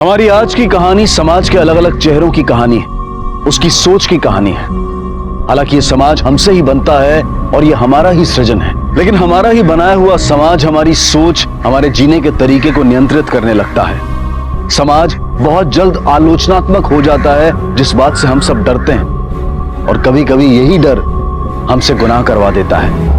हमारी आज की कहानी समाज के अलग अलग चेहरों की कहानी है, उसकी सोच की कहानी है। हालांकि ये समाज हमसे ही बनता है और ये हमारा ही सृजन है, लेकिन हमारा ही बनाया हुआ समाज हमारी सोच, हमारे जीने के तरीके को नियंत्रित करने लगता है। समाज बहुत जल्द आलोचनात्मक हो जाता है, जिस बात से हम सब डरते हैं, और कभी कभी यही डर हमसे गुनाह करवा देता है।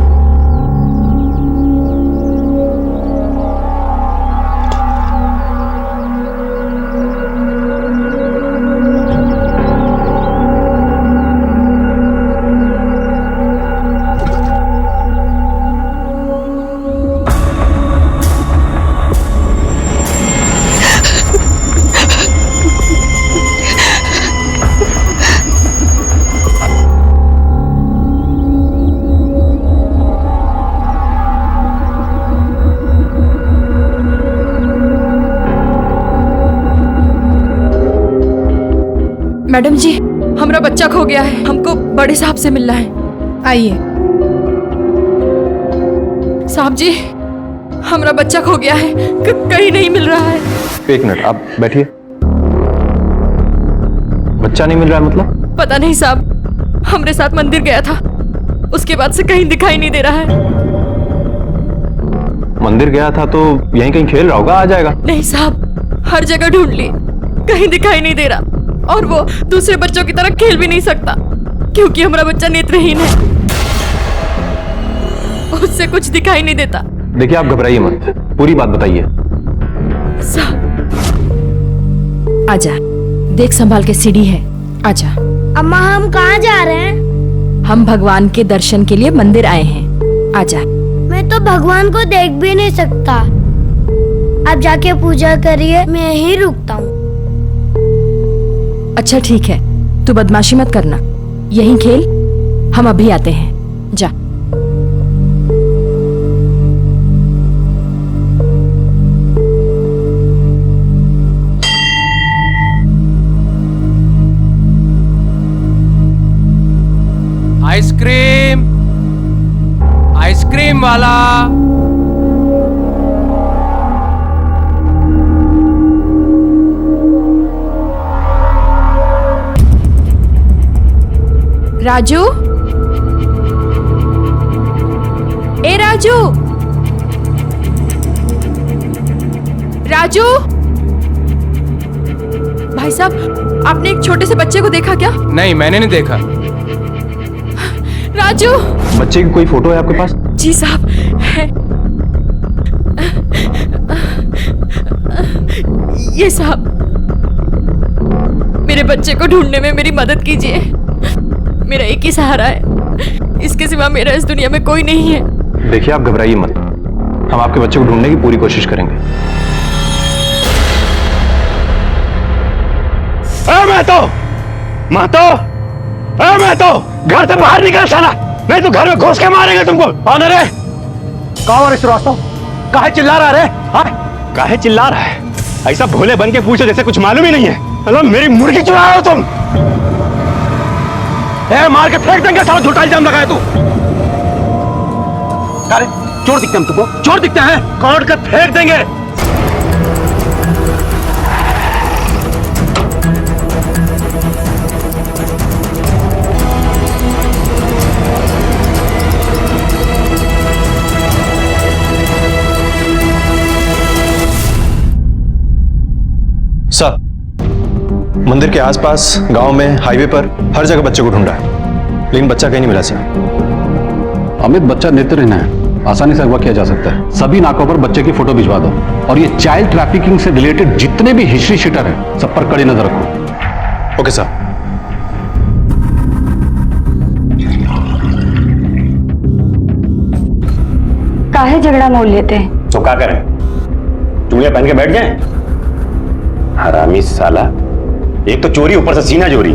मैडम जी, हमारा बच्चा खो गया है, हमको बड़े साहब से मिलना है। आइए। साहब जी, हमारा बच्चा खो गया है, कहीं नहीं मिल रहा है। एक मिनट, आप बैठिए। बच्चा नहीं मिल रहा है मतलब? पता नहीं साहब, हमारे साथ मंदिर गया था, उसके बाद से कहीं दिखाई नहीं दे रहा है। मंदिर गया था तो यहीं कहीं खेल रहा होगा, आ जाएगा। नहीं साहब, हर जगह ढूंढ ली, कहीं दिखाई नहीं दे रहा, और वो दूसरे बच्चों की तरह खेल भी नहीं सकता, क्योंकि हमारा बच्चा नेत्रहीन है, उससे कुछ दिखाई नहीं देता। देखिए, आप घबराइए मत, पूरी बात बताइए। आजा, देख संभाल के, सीढ़ी है, आजा। अम्मा, हम कहाँ जा रहे हैं? हम भगवान के दर्शन के लिए मंदिर आए हैं, आजा। मैं तो भगवान को देख भी नहीं सकता। आप जाके पूजा करिए, मैं यहीं रुकता हूँ। अच्छा ठीक है, तू बदमाशी मत करना, यहीं खेल, हम अभी आते हैं, जा। आइसक्रीम, आइसक्रीम वाला। राजू, ए राजू, राजू। भाई साहब, आपने एक छोटे से बच्चे को देखा क्या? नहीं, मैंने नहीं देखा। राजू। बच्चे की कोई फोटो है आपके पास? जी साहब, है। ये साहब, मेरे बच्चे को ढूंढने में मेरी मदद कीजिए, मेरा एक ही सहारा है, इसके सिवा मेरा इस दुनिया में कोई नहीं है। देखिए, आप घबराइए मत, हम आपके बच्चे को ढूंढने की पूरी कोशिश करेंगे। मैं तो घर से बाहर निकल साला, नहीं तो घर में घुस के मारेंगे तुमको। कौन है रे? कौन है श्रीवास्तव? काहे चिल्ला रहा रे? हाँ, काहे चिल्ला रहा है? ऐसा भोले बन के पूछो जैसे कुछ मालूम ही नहीं है। हेलो, मेरी मुर्गी चुरा रहे हो तुम? मार के फेंक देंगे साला, झूठा इल्जाम लगाया तू। अरे चोर दिखते हैं तुमको? चोर दिखते हैं? काट कर फेंक देंगे। सर, मंदिर के आसपास, गांव में, हाईवे पर, हर जगह बच्चे को ढूंढा है, लेकिन बच्चा कहीं नहीं मिला सर। अमित, बच्चा नेत्रहीन है, आसानी से अगवा किया जा सकता है। सभी नाकों पर बच्चे की फोटो भिजवा दो, और ये चाइल्ड ट्रैफिकिंग से रिलेटेड जितने भी हिस्ट्री शीटर हैं, सब पर कड़ी नजर रखो। Okay sir. काहे झगड़ा मोल लेते हैं? तो क्या करें, चूड़ियां पहन के बैठ जाएं? हरामी साला, एक तो चोरी, ऊपर से सीना चोरी।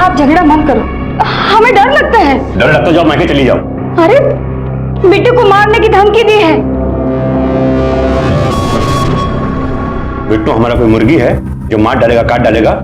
आप झगड़ा मत करो, हमें डर लगता है। डर लगता, जाओ मैके चली जाओ। अरे, बिट्टू को मारने की धमकी दी है। बिट्टू हमारा कोई मुर्गी है जो मार डालेगा, काट डालेगा?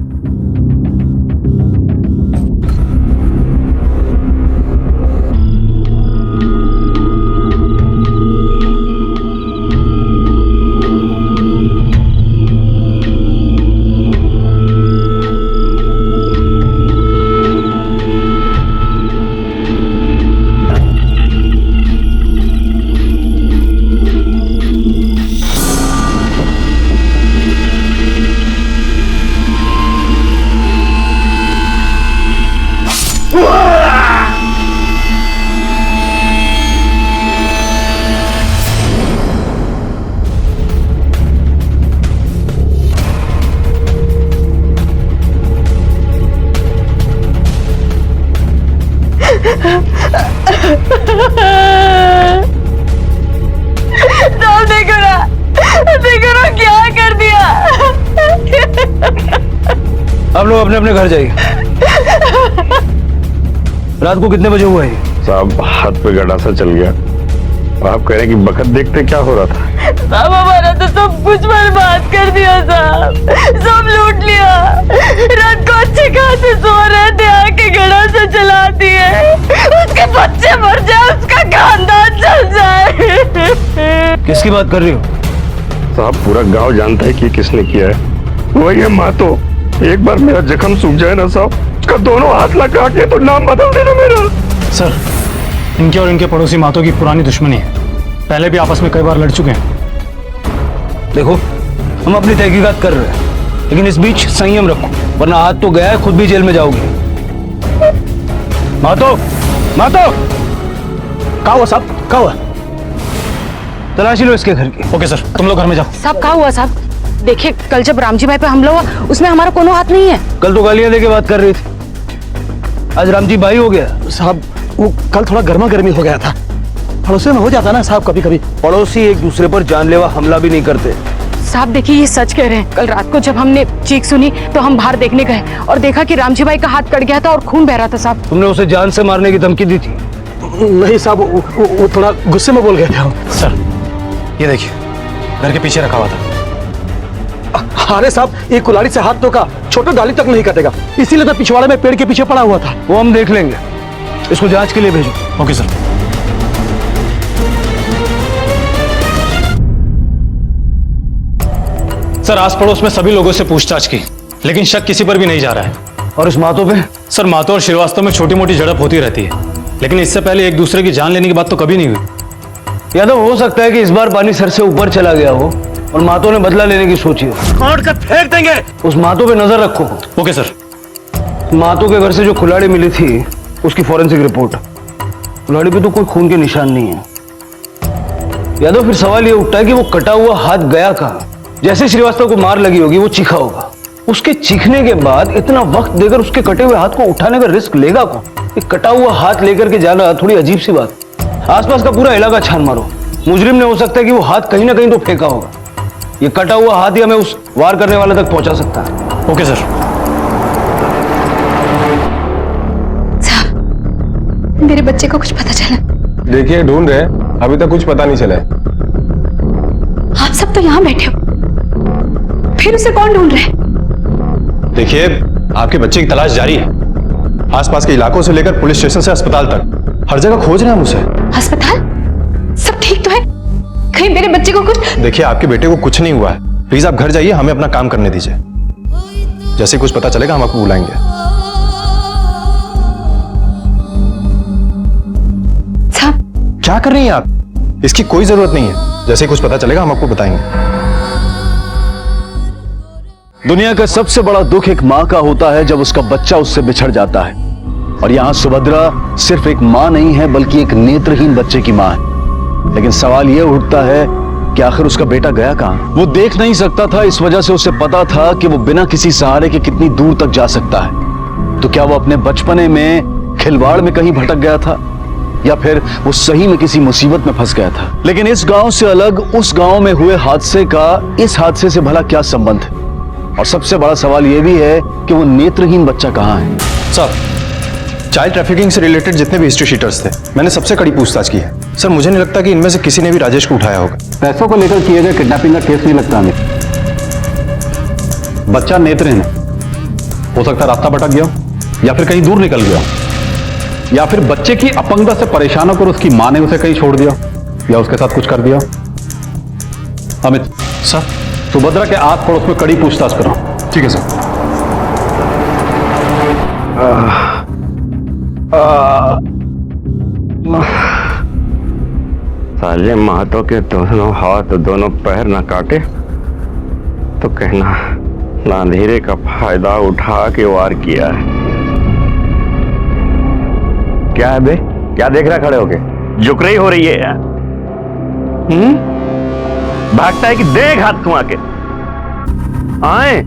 साहब देखो ना क्या कर दिया। आप लोग अपने अपने घर जाइए। रात को कितने बजे हुआ है? साहब हाथ पे गड़ासा चल गया। आप कह रहे हैं कि बखत देखते क्या हो रहा था। साहब हमारा तो सब कुछ बर्बाद कर दिया साहब, सब लूट लिया। रात को अच्छे खासे सो रहे थे, आके घड़ा से चला दिए। उसके बच्चे मर जाए, उसका खानदान चल जाए। किसकी बात कर रही हो? साहब पूरा गांव जानता है कि किसने किया है। वही है मातो। एक बार मेरा जख्म सूख जाए ना साहब, उसका दोनों हाथ लगा के तो नाम बदल देना मेरा। सर, इनके और इनके पड़ोसी मातों की पुरानी दुश्मनी है। पहले भी आपस में कई बार लड़ चुके हैं। देखो, हम अपनी तहकीकात कर रहे हैं, लेकिन इस बीच संयम रखो, वरना हाथ तो गया है, खुद भी जेल में जाओगे। मातो, मातो, क्या हुआ साहब? क्या हुआ? तलाशी लो इसके घर की। ओके सर, तुम लोग घर में जाओ। साहब क्या हुआ साहब? देखिए, कल जब रामजी भाई पे हमला हुआ उसमें हमारा कोनो हाथ नहीं है। कल तो गालियां देके बात कर रही थी, आज रामजी भाई हो गया। साहब वो कल थोड़ा गर्मा गर्मी हो गया था। पड़ोसी में हो जाता ना साहब कभी कभी। पड़ोसी एक दूसरे पर जानलेवा हमला भी नहीं करते। साहब देखिए, ये सच कह रहे हैं। कल रात को जब हमने चीख सुनी तो हम बाहर देखने गए और देखा कि रामजी भाई का हाथ कट गया था और खून बह रहा था। साहब तुमने उसे जान से मारने की धमकी दी थी? नहीं साहब, वो थोड़ा गुस्से में बोल गए थे हम। सर, ये देखिए, घर के पीछे रखा हुआ था। अरे साहब, एक कुल्हाड़ी से हाथ तो का छोटा डाली तक नहीं कटेगा, इसीलिए तो पिछवाड़े में पेड़ के पीछे पड़ा हुआ था। वो हम देख लेंगे, इसको जांच के लिए भेजो। Okay sir. सर, आस पड़ोस में सभी लोगों से पूछताछ की, लेकिन शक किसी पर भी नहीं जा रहा है। और इस मातो पे? सर, मातो और श्रीवास्तव में छोटी मोटी झड़प होती रहती है, लेकिन इससे पहले एक दूसरे की जान लेने की बात तो कभी नहीं हुई। या तो हो सकता है कि इस बार पानी सर से ऊपर चला गया हो और मातो ने बदला लेने की सोची हो। काट कर फेंक देंगे। उस मातो पे नजर रखो। Okay sir. मातो के घर से जो कुल्हाड़ी मिली थी उसकी फॉरेंसिक रिपोर्ट, कुल्हाड़ी पे तो कोई खून के निशान नहीं है। या तो फिर सवाल ये उठता है कि वो कटा हुआ हाथ गया कहाँ? जैसे श्रीवास्तव को मार लगी होगी वो चीखा होगा, उसके चीखने के बाद इतना वक्त देकर उसके कटे हुए हाथ को उठाने का रिस्क लेगा कौन? एक कटा हुआ हाथ लेकर के जाना थोड़ी अजीब सी बात। आसपास का पूरा इलाका छान मारो, मुजरिम ने हो सकता है कि वो हाथ कहीं ना कहीं तो फेंका होगा। ये कटा हुआ हाथ ही हमें उस वार करने वाले तक पहुंचा सकता है। Okay sir. मेरे बच्चे को कुछ पता चला? देखिए, ढूंढ रहे हैं, अभी तक कुछ पता नहीं चला है। आप सब तो यहाँ बैठे हो, फिर उसे कौन ढूंढ रहे हैं? देखिए, आपके बच्चे की तलाश जारी है। आसपास के इलाकों से लेकर पुलिस स्टेशन से अस्पताल तक हर जगह खोज रहे हैं हम उसे। अस्पताल? सब ठीक तो है? कहीं मेरे बच्चे को कुछ? देखिए, आपके बेटे को कुछ नहीं हुआ है। प्लीज आप घर जाइए, हमें अपना काम करने दीजिए। जैसे कुछ पता चलेगा हम आपको बुलाएंगे। साहब, क्या कर रही हैं आप? इसकी कोई जरूरत नहीं है। जैसे कुछ पता चलेगा हम आपको बताएंगे। दुनिया का सबसे बड़ा दुख एक माँ का होता है जब उसका बच्चा उससे बिछड़ जाता है, और यहाँ सुभद्रा सिर्फ एक माँ नहीं है बल्कि एक नेत्रहीन बच्चे की माँ है। लेकिन सवाल यह उठता है कि आखिर उसका बेटा गया कहाँ? वो देख नहीं सकता था, इस वजह से उसे पता था कि वो बिना किसी सहारे के कितनी दूर तक जा सकता है। तो क्या वो अपने बचपने में खिलवाड़ में कहीं भटक गया था, या फिर वो सही में किसी मुसीबत में फंस गया था? लेकिन इस गांव से अलग उस गांव में हुए हादसे का इस हादसे से भला क्या संबंध है? और सबसे बड़ा सवाल यह भी है कि वो नेत्रहीन बच्चा कहाँ है? सर, चाइल्ड ट्रैफिकिंग से रिलेटेड जितने भी हिस्ट्री शीटर्स थे, मैंने सबसे कड़ी पूछताछ की है। सर, मुझे नहीं लगता कि इनमें से किसी ने भी राजेश को उठाया होगा। पैसों को लेकर किए गए किडनैपिंग का केस नहीं लगता हमें। बच्चा नेत्रहीन है, हो सकता है रास्ता भटक गया, या फिर कहीं दूर निकल गया, या फिर बच्चे की अपंगता से परेशान होकर उसकी मां ने उसे कहीं छोड़ दिया, या उसके साथ कुछ कर दिया। अमित सर, सुभद्रा के आस पड़ोस में कड़ी पूछताछ करो। ठीक है सर। साले महतो के दोनों हाथ दोनों पैर न काटे तो कहना नांधीरे का फायदा उठा के वार किया है। क्या है बे? क्या देख रहा खड़े होके? झुक रही हो रही है? भागता है कि देख हाथ थमा के आए।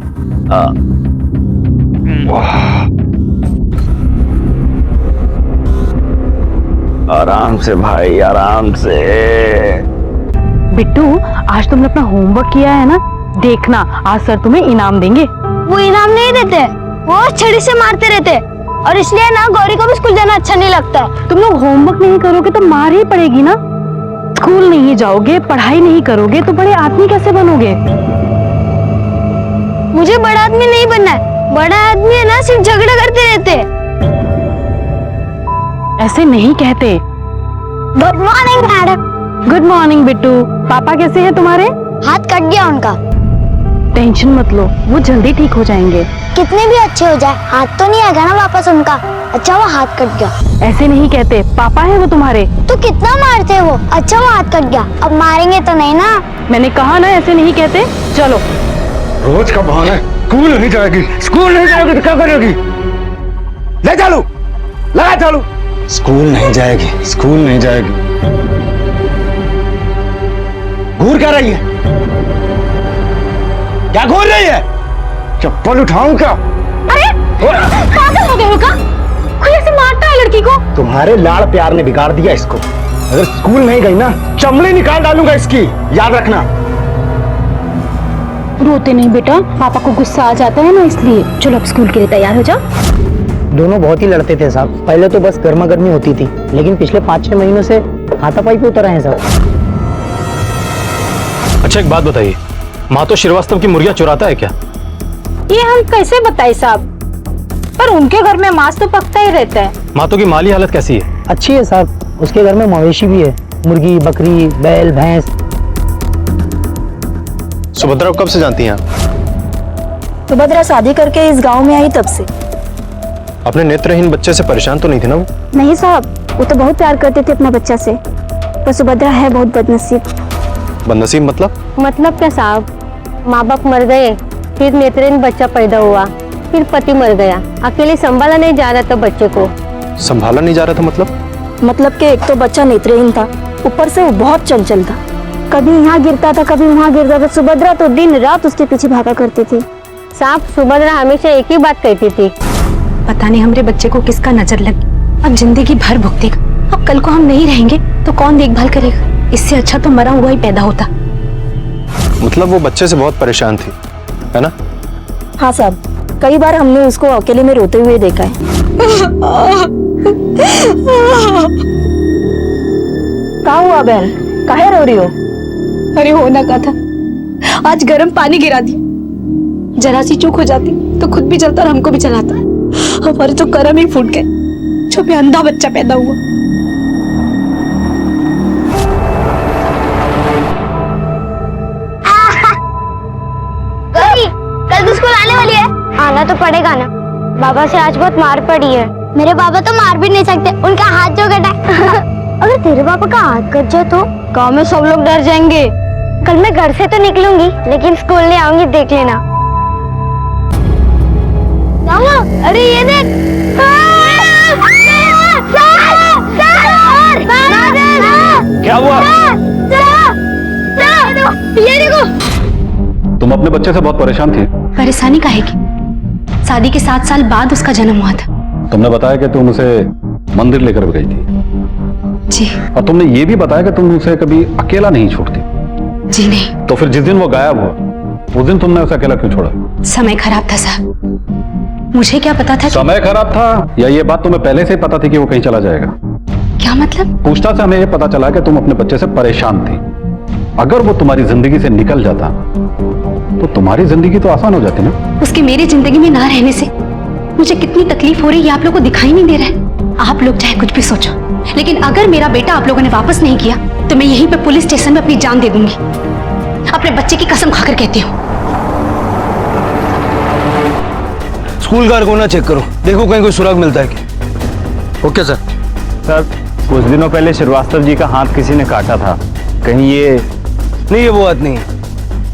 आराम से भाई, आराम से। बिट्टू, आज तुमने अपना होमवर्क किया है ना? देखना, आज सर तुम्हें इनाम देंगे। वो इनाम नहीं देते, वो छड़ी से मारते रहते, और इसलिए ना गौरी को भी स्कूल जाना अच्छा नहीं लगता। तुम लोग होमवर्क नहीं करोगे तो मार ही पड़ेगी ना। स्कूल नहीं जाओगे, पढ़ाई नहीं करोगे तो बड़े आदमी कैसे बनोगे? मुझे बड़ा आदमी नहीं बनना है। बड़ा आदमी है ना सिर्फ झगड़ा करते रहते। ऐसे नहीं कहते। Good morning madam. Good morning Bittu. पापा कैसे हैं तुम्हारे? हाथ कट गया उनका। टेंशन मत लो, वो जल्दी ठीक हो जाएंगे। कितने भी अच्छे हो जाए, हाथ तो नहीं आएगा ना वापस उनका। अच्छा वो हाथ कट गया। ऐसे नहीं कहते, पापा है वो तुम्हारे। तो कितना मारते हैं वो। अच्छा वो हाथ कट गया, अब मारेंगे तो नहीं ना। मैंने कहा ना ऐसे नहीं कहते। चलो। रोज का बहाना है। स्कूल नहीं जाएगी, स्कूल नहीं जाएगी तो क्या करेगी? ले चालू, लगा चालू। स्कूल नहीं जाएगी, स्कूल नहीं जाएगी। घूर क्या रही है? क्या घूर रही है? चप्पल उठाऊं क्या? अरे पागल हो गए हो क्या? कोई ऐसे मारता है लड़की को? तुम्हारे लाड़ प्यार ने बिगाड़ दिया इसको। अगर स्कूल नहीं गई ना, चमड़ी निकाल डालूंगा इसकी, याद रखना। रोते नहीं बेटा, पापा को गुस्सा आ जाता है ना, इसलिए। चलो अब स्कूल के लिए तैयार हो जाओ। दोनों बहुत ही लड़ते थे साहब। पहले तो बस गर्मा गर्मी होती थी, लेकिन पिछले 5-6 महीनों से हाथापाई पे उतर रहे हैं साहब। अच्छा एक बात बताइए, मातो श्रीवास्तव की मुर्गियां चुराता है क्या? ये हम कैसे बताए साहब, पर उनके घर में मांस तो पकता ही रहता है। मातो की माली हालत कैसी है? अच्छी है साहब, उसके घर में मवेशी भी है, मुर्गी, बकरी, बैल, भैंस। सुभद्रा को कब से जानती हैं आप? सुभद्रा शादी करके इस गांव में आई तब से। अपने नेत्रहीन बच्चे से परेशान तो नहीं थे ना वो? नहीं साहब, वो तो बहुत प्यार करते थे अपने बच्चा से, पर सुभद्रा है बहुत बदनसीब। बदनसीब मतलब? मतलब क्या साहब, माँ बाप मर गए, फिर नेत्रहीन बच्चा पैदा हुआ, फिर पति मर गया, अकेले संभाला नहीं जा रहा था बच्चे को। संभाला नहीं जा रहा था मतलब कि एक तो बच्चा नेत्रहीन था, ऊपर से वो बहुत चंचल था, कभी यहाँ गिरता था कभी वहाँ गिरता था। सुभद्रा तो दिन रात उसके पीछे भागा करती थी। साहब सुभद्रा हमेशा एक ही बात कहती थी, पता नहीं हमारे बच्चे को किसका नजर लगी, अब जिंदगी भर भुगतेगा। अब कल को हम नहीं रहेंगे तो कौन देखभाल करेगा? इससे अच्छा तो मरा हुआ ही पैदा होता। मतलब वो बच्चे से बहुत परेशान थी, है ना? हाँ साहब, कई बार हमने उसको अकेले में रोते हुए देखा है। क्या हुआ बहन, काहे रो रही हो? अरे होना का था, आज गर्म पानी गिरा दी, जरा सी चूक हो जाती तो खुद भी जलता और हमको भी जलाता। हमारे तो करम ही फूट गए, जो भी अंधा बच्चा पैदा हुआ। गौरी, कल तो स्कूल आने वाली है। आना तो पड़ेगा ना, बाबा से आज बहुत मार पड़ी है। मेरे बाबा तो मार भी नहीं सकते, उनका हाथ जो कटा है। अगर तेरे पापा का हाथ कट जाए तो गांव में सब लोग डर जाएंगे। कल मैं घर से तो निकलूंगी, लेकिन स्कूल नहीं आऊंगी, देख लेना। मामा, अरे ये देख। क्या हुआ? ये देखो। तुम अपने बच्चे से बहुत परेशान थी। परेशानी काहे की? शादी के 7 साल बाद उसका जन्म हुआ था। तुमने बताया कि तुम उसे मंदिर लेकर भी गई थी जी। और तुमने ये भी बताया कि तुम उसे कभी अकेला नहीं छोड़ती। जी नहीं। तो फिर जिस दिन वो गायब हुआ, उस दिन तुमने उसे अकेला क्यों छोड़ा? समय खराब था साहब, मुझे क्या पता था कि... समय खराब था या ये बात तुम्हें पहले से ही पता थी कि वो कहीं चला जाएगा? क्या मतलब? पूछताछ से हमें ये पता चला कि तुम अपने बच्चे से परेशान थी। अगर वो तुम्हारी जिंदगी से निकल जाता तो तुम्हारी जिंदगी तो आसान हो जाती ना। उसके मेरी जिंदगी में ना रहने से मुझे कितनी तकलीफ हो रही है आप लोगों को दिखाई नहीं दे रहा है। आप लोग चाहे कुछ भी सोचो, लेकिन अगर मेरा बेटा आप लोगों ने वापस नहीं किया तो मैं यहीं पे पुलिस स्टेशन में अपनी जान दे दूंगी। अपने बच्चे की कसम खाकर कहती हूँ। स्कूल का कोना चेक करो, देखो कहीं कोई सुराग मिलता है क्या। Okay sir. सर कुछ दिनों पहले श्रीवास्तव जी का हाथ किसी ने काटा था, कहीं ये नहीं, ये वो बात नहीं है।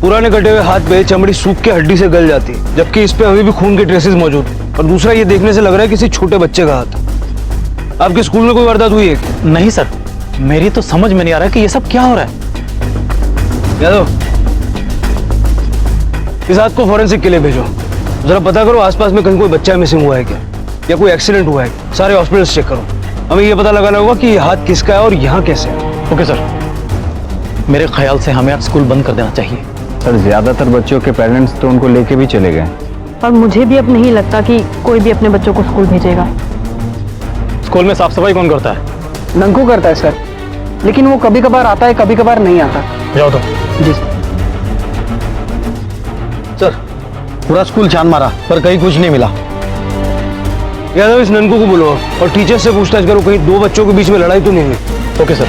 पुराने कटे हुए हाथ पे चमड़ी सूख के हड्डी से गल जाती है, जबकि इस पे अभी भी खून के ट्रेसेस मौजूद हैं। और दूसरा, ये देखने से लग रहा है किसी छोटे बच्चे का हाथ। आपके स्कूल में कोई वारदात हुई है क्या? नहीं सर, मेरी तो समझ में नहीं आ रहा कि ये सब क्या हो रहा है। यादव, इस हाथ को फॉरेंसिक के लिए भेजो, जरा पता करो आसपास में कहीं कोई बच्चा मिसिंग हुआ है क्या, या कोई एक्सीडेंट हुआ है क्या। सारे हॉस्पिटल्स चेक करो। हमें ये पता लगाना होगा कि ये हाथ किसका है और यहाँ कैसे है। ओके सर, मेरे ख्याल से हमें आज स्कूल बंद कर देना चाहिए। सर ज्यादातर बच्चों के पेरेंट्स तो उनको लेके भी चले गए। और मुझे भी अब नहीं लगता कि कोई भी अपने बच्चों को स्कूल भेजेगा। स्कूल में साफ सफाई कौन करता है? नंकू करता है सर, लेकिन वो कभी कभार आता है, कभी कभार नहीं आता। जाओ तो। जी सर, पूरा स्कूल छान मारा पर कहीं कुछ नहीं मिला। यादव, इस ननकू को बुलाओ और टीचर से पूछताछ करो कहीं दो बच्चों के बीच में लड़ाई तो नहीं हुई। Okay sir.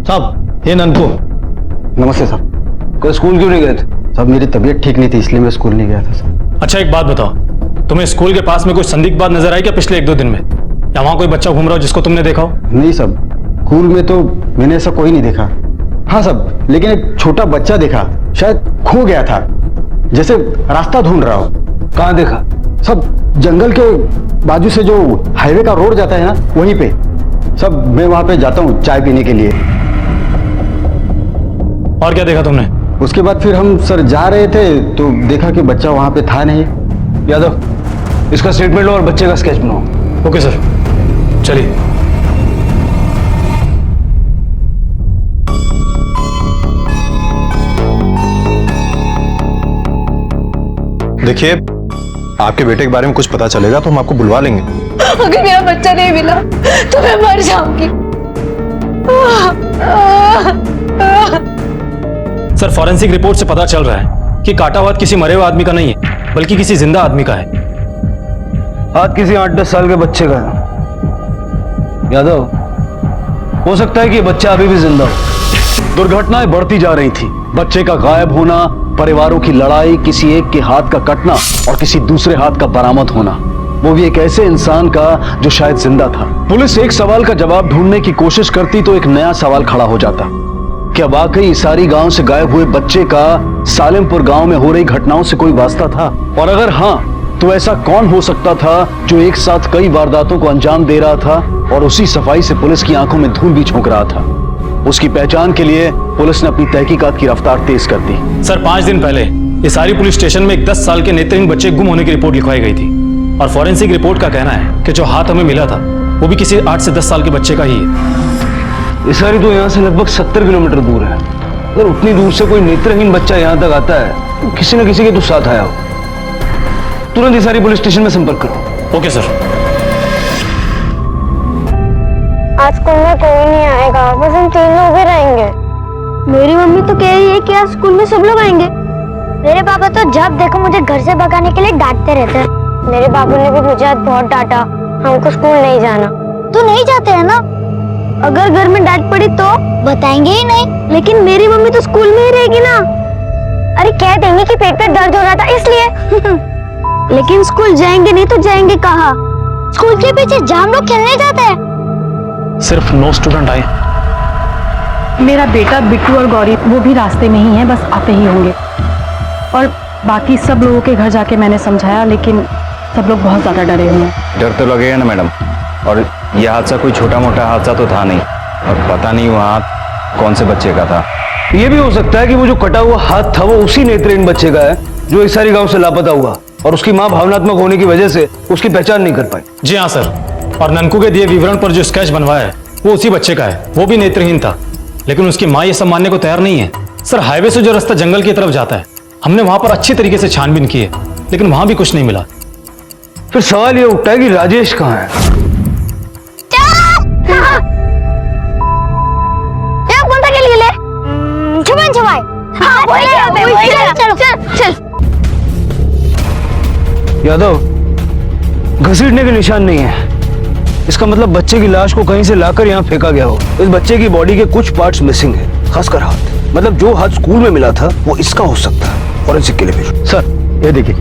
साहब, ये ननकू। नमस्ते साहब। कल स्कूल क्यों नहीं गए थे? साहब मेरी तबीयत ठीक नहीं थी इसलिए मैं स्कूल नहीं गया था साहब। अच्छा एक बात बताओ, तुम्हें स्कूल के पास में कोई संदिग्ध बात नजर आई क्या पिछले 1-2 दिन में? या वहां कोई बच्चा घूम रहा हो जिसको तुमने देखा हो? नहीं साहब, स्कूल में तो मैंने ऐसा कोई नहीं देखा। हाँ साहब, लेकिन एक छोटा बच्चा देखा, शायद खो गया था, जैसे रास्ता ढूंढ रहा हो। कहाँ देखा? सब जंगल के बाजू से जो हाईवे का रोड जाता है ना, वहीं पे। सब मैं वहां पे जाता हूँ चाय पीने के लिए। और क्या देखा तुमने? उसके बाद फिर हम सर जा रहे थे तो देखा कि बच्चा वहां पे था नहीं। यादव, इसका स्टेटमेंट लो और बच्चे का स्केच बनाओ। ओके सर, चलिए। देखिए, आपके बेटे के बारे में कुछ पता चलेगा तो हम आपको बुलवा लेंगे। अगर मेरा बच्चा नहीं मिला तो मैं मर जाऊंगी। सर, फॉरेंसिक रिपोर्ट से पता चल रहा है कि काटा हुआ किसी मरे हुए आदमी का नहीं है बल्कि किसी जिंदा आदमी का है। हाथ किसी 8-10 साल के बच्चे का है। यादव, हो सकता है कि ये बच्चा अभी भी जिंदा हो। दुर्घटनाएं बढ़ती जा रही थी। बच्चे का गायब होना, परिवारों की लड़ाई, किसी एक के हाथ का कटना और किसी दूसरे हाथ का बरामद होना, वो भी एक ऐसे इंसान का जो शायद जिंदा था। पुलिस एक सवाल का जवाब ढूंढने की कोशिश करती तो एक नया सवाल खड़ा हो जाता। क्या वाकई इसारी गांव से गायब हुए बच्चे का सालेमपुर गांव में हो रही घटनाओं से कोई वास्ता था? और अगर हाँ, तो ऐसा कौन हो सकता था जो एक साथ कई वारदातों को अंजाम दे रहा था और उसी सफाई से पुलिस की आंखों में धूल भी झोंक रहा था? उसकी पहचान के लिए पुलिस ने अपनी तहकीकात की रफ्तार तेज कर दी। सर, 5 दिन पहले इसारी पुलिस स्टेशन में एक 10 साल के नेत्रहीन बच्चे गुम होने की रिपोर्ट लिखवाई गई थी और फॉरेंसिक रिपोर्ट का कहना है कि जो हाथ हमें मिला था वो भी किसी 8 से 10 साल के बच्चे का ही है। इसारी तो यहाँ से लगभग 70 किलोमीटर दूर है। अगर उतनी दूर से कोई नेत्रहीन बच्चा यहाँ तक आता है तो किसी न किसी के तो साथ आया हो। तुरंत इसारी पुलिस स्टेशन में संपर्क करो। Okay sir. आज स्कूल में कोई नहीं आएगा, बस हम 3 लोग ही रहेंगे। मेरी मम्मी तो कह रही है कि आज स्कूल में सब लोग आएंगे। मेरे पापा तो जब देखो मुझे घर से भगाने के लिए डांटते रहते हैं। मेरे बाबू ने भी मुझे आज बहुत डांटा, हमको स्कूल नहीं जाना। तो नहीं जाते हैं ना? अगर घर में डांट पड़ी तो बताएंगे ही नहीं। लेकिन मेरी मम्मी तो स्कूल में ही रहेगी ना। अरे कह देंगे कि पेट पे दर्द हो रहा था इसलिए। लेकिन स्कूल जाएंगे नहीं तो जाएंगे कहाँ? स्कूल के पीछे जहाँ हम लोग खेलने जाते हैं। सिर्फ 9 स्टूडेंट आए। मेरा बेटा बिट्टू और गौरी वो भी रास्ते में ही है, बस आते ही होंगे। और बाकी सब लोगों के घर जाके मैंने समझाया, लेकिन सब लोग बहुत ज्यादा डरे हुए हैं। डर तो लगेगा ना मैडम, और यह हादसा कोई छोटा मोटा हादसा तो था नहीं, और पता नहीं वो हाथ कौन से बच्चे का था। ये भी हो सकता है कि वो जो कटा हुआ हाथ था वो उसी नेत्रहीन बच्चे का है जो इसारी गांव से लापता हुआ और उसकी मां भावनात्मक होने की वजह से उसकी पहचान नहीं कर पाई। जी हाँ सर, और ननकू के दिए विवरण पर जो स्केच बनवाया है वो उसी बच्चे का है। वो भी नेत्रहीन था, लेकिन उसकी मां ये सब मानने को तैयार नहीं है। सर, हाईवे से जो रास्ता जंगल की तरफ जाता है, हमने वहां पर अच्छी तरीके से छानबीन की है, लेकिन वहां भी कुछ नहीं मिला। फिर सवाल ये उठता है कि राजेश कहाँ है? यादव, घसीटने के निशान नहीं है। इसका मतलब बच्चे की लाश को कहीं से लाकर यहाँ फेंका गया हो। इस बच्चे की बॉडी के कुछ पार्ट्स मिसिंग है, खासकर हाथ। मतलब जो हाथ स्कूल में मिला था वो इसका हो सकता है। फॉरेंसिक के लिए भेजो। सर ये देखिए,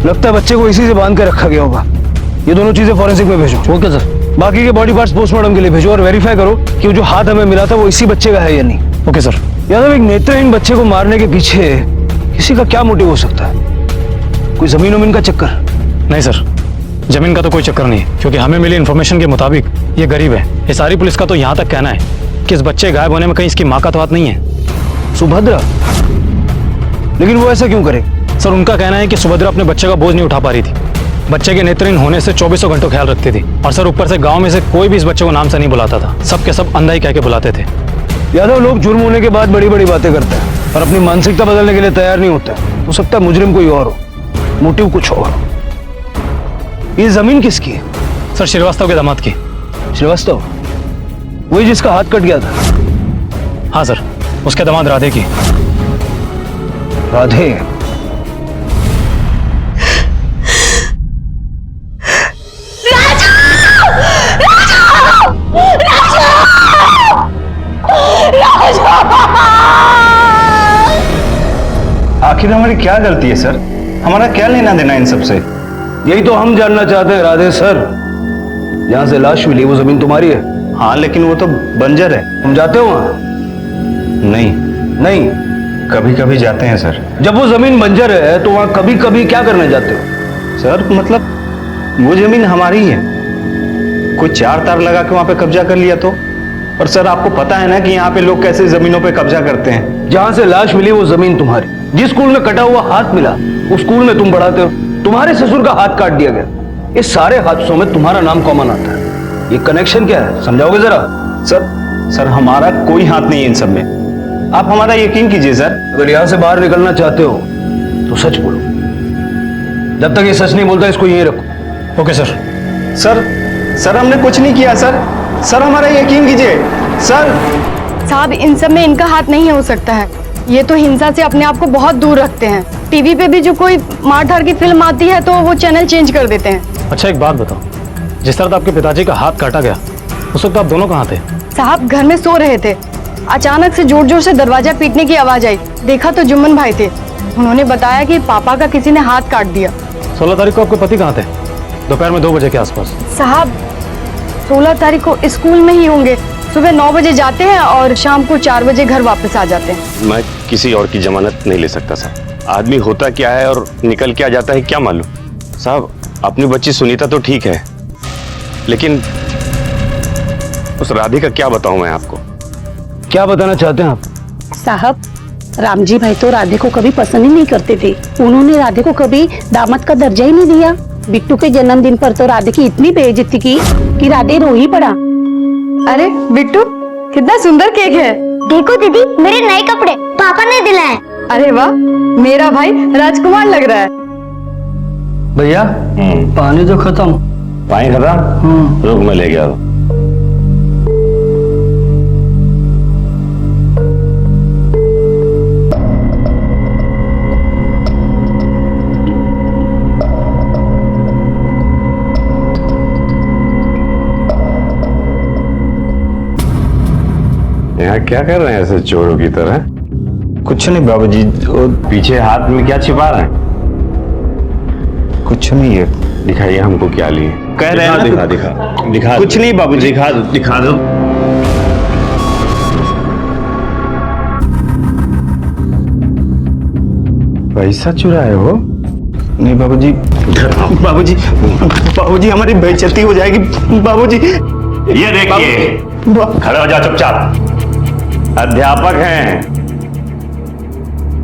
लगता है बच्चे को इसी से बांध के रखा गया होगा। ये दोनों चीजें फॉरेंसिक में भेजो। Okay sir. बाकी के बॉडी पार्ट्स पोस्टमार्टम के लिए भेजो और वेरीफाई करो कि वो जो हाथ हमें मिला था वो इसी बच्चे का है या नहीं। Okay sir. यादव, एक नेत्रहीन बच्चे को मारने के पीछे किसी का क्या मोटिव हो सकता है? कोई जमीन वमीन का चक्कर? नहीं सर, जमीन का तो कोई चक्कर नहीं है, क्योंकि हमें मिली इन्फॉर्मेशन के मुताबिक ये गरीब है। ये सारी पुलिस का तो यहाँ तक कहना है कि इस बच्चे गायब होने में कहीं इसकी माँ का तो हाथ नहीं है। सुभद्रा? लेकिन वो ऐसा क्यों करे? सर उनका कहना है कि सुभद्रा अपने बच्चे का बोझ नहीं उठा पा रही थी। बच्चे के नेत्रहीन होने से 24 घंटों ख्याल रखती थी। और सर ऊपर से गांव में से कोई भी इस बच्चे को नाम से नहीं बुलाता था, सब के सब अंधा ही कह के बुलाते थे। यादव, लोग जुर्म होने के बाद बड़ी बड़ी बातें करते हैं और अपनी मानसिकता बदलने के लिए तैयार नहीं होते। हो सकता है मुजरिम कोई और हो, मोटिव कुछ और हो। ये जमीन किसकी है? सर श्रीवास्तव के दामाद की। श्रीवास्तव? वही जिसका हाथ कट गया था? हाँ सर, उसके दामाद राधे की। राधे? आखिर हमारी क्या गलती है सर? हमारा क्या लेना देना इन सब से? यही तो हम जानना चाहते हैं राधे सर। जहां से लाश मिली वो जमीन तुम्हारी है? हाँ, लेकिन वो तो बंजर है। तुम जाते हो वहां? नहीं। नहीं? कभी कभी जाते हैं सर। जब वो जमीन बंजर है तो वहां कभी कभी क्या करने जाते हो? सर मतलब वो जमीन हमारी है, कोई चार तार लगा के वहां पे कब्जा कर लिया तो। और सर आपको पता है ना कि यहाँ पे लोग कैसे जमीनों पे कब्जा करते हैं। जहां से लाश मिली वो जमीन तुम्हारी। जिस स्कूल में कटा हुआ हाथ मिला उस स्कूल में तुम पढ़ाते हो। तुम्हारे ससुर का हाथ काट दिया गया। इस सारे हादसों में तुम्हारा नाम कॉमन आता है। ये कनेक्शन क्या है, समझाओगे जरा? सर हमारा कोई हाथ नहीं है इन सब में, आप हमारा यकीन कीजिए सर। अगर यहां से बाहर निकलना चाहते हो तो सच बोलो। जब तक ये सच नहीं बोलता इसको यहीं रखो। Okay sir. सर हमने कुछ नहीं किया सर हमारा यकीन कीजिए सर। साहब इन सब में इनका हाथ नहीं हो सकता है। ये तो हिंसा से अपने आप को बहुत दूर रखते हैं। टीवी पे भी जो कोई मार धाड़ की फिल्म आती है तो वो चैनल चेंज कर देते हैं। अच्छा एक बात बताओ, जिस तरह आपके पिताजी का हाथ काटा गया उस वक्त आप दोनों कहाँ थे? साहब घर में सो रहे थे, अचानक से जोर जोर से दरवाजा पीटने की आवाज आई। देखा तो जुम्मन भाई थे। उन्होंने बताया कि पापा का किसी ने हाथ काट दिया। 16 तारीख को आपके पति कहाँ थे? दोपहर में 2 बजे के आसपास। साहब 16 तारीख को स्कूल में ही होंगे। सुबह 9 बजे जाते हैं और शाम को 4 बजे घर वापस आ जाते हैं। मैं किसी और की जमानत नहीं ले सकता साहब। आदमी होता क्या है और निकल क्या जाता है क्या मालूम। साहब अपनी बच्ची सुनीता तो ठीक है, लेकिन उस राधे का क्या बताऊं मैं आपको। क्या बताना चाहते हैं आप? साहब रामजी भाई तो राधे को कभी पसंद ही नहीं करते थे। उन्होंने राधे को कभी दामाद का दर्जा ही नहीं दिया। बिट्टू के जन्मदिन पर तो राधे की इतनी बेइज्जती की कि राधे रो ही पड़ा। अरे बिट्टू कितना सुंदर केक है। देखो दीदी मेरे नए कपड़े पापा ने दिलाए। अरे वाह, मेरा भाई राजकुमार लग रहा है। भैया पानी तो खत्म। पानी खत्म? रुक मैं ले गया। यहाँ क्या कर रहे हैं ऐसे चोरों की तरह? कुछ नहीं बाबूजी, वो पीछे हाथ में क्या छिपा रहे हैं? कुछ नहीं है। दिखाइए हमको क्या लिए। कह रहे हैं ना, दिखा कुछ नहीं बाबूजी। दिखा दो। पैसा चुराए हो? नहीं बाबूजी। बाबूजी हमारी बेइज्जती हो जाएगी बाबूजी। ये देखिए, खड़े हो जाओ चुपचाप। अध्यापक हैं,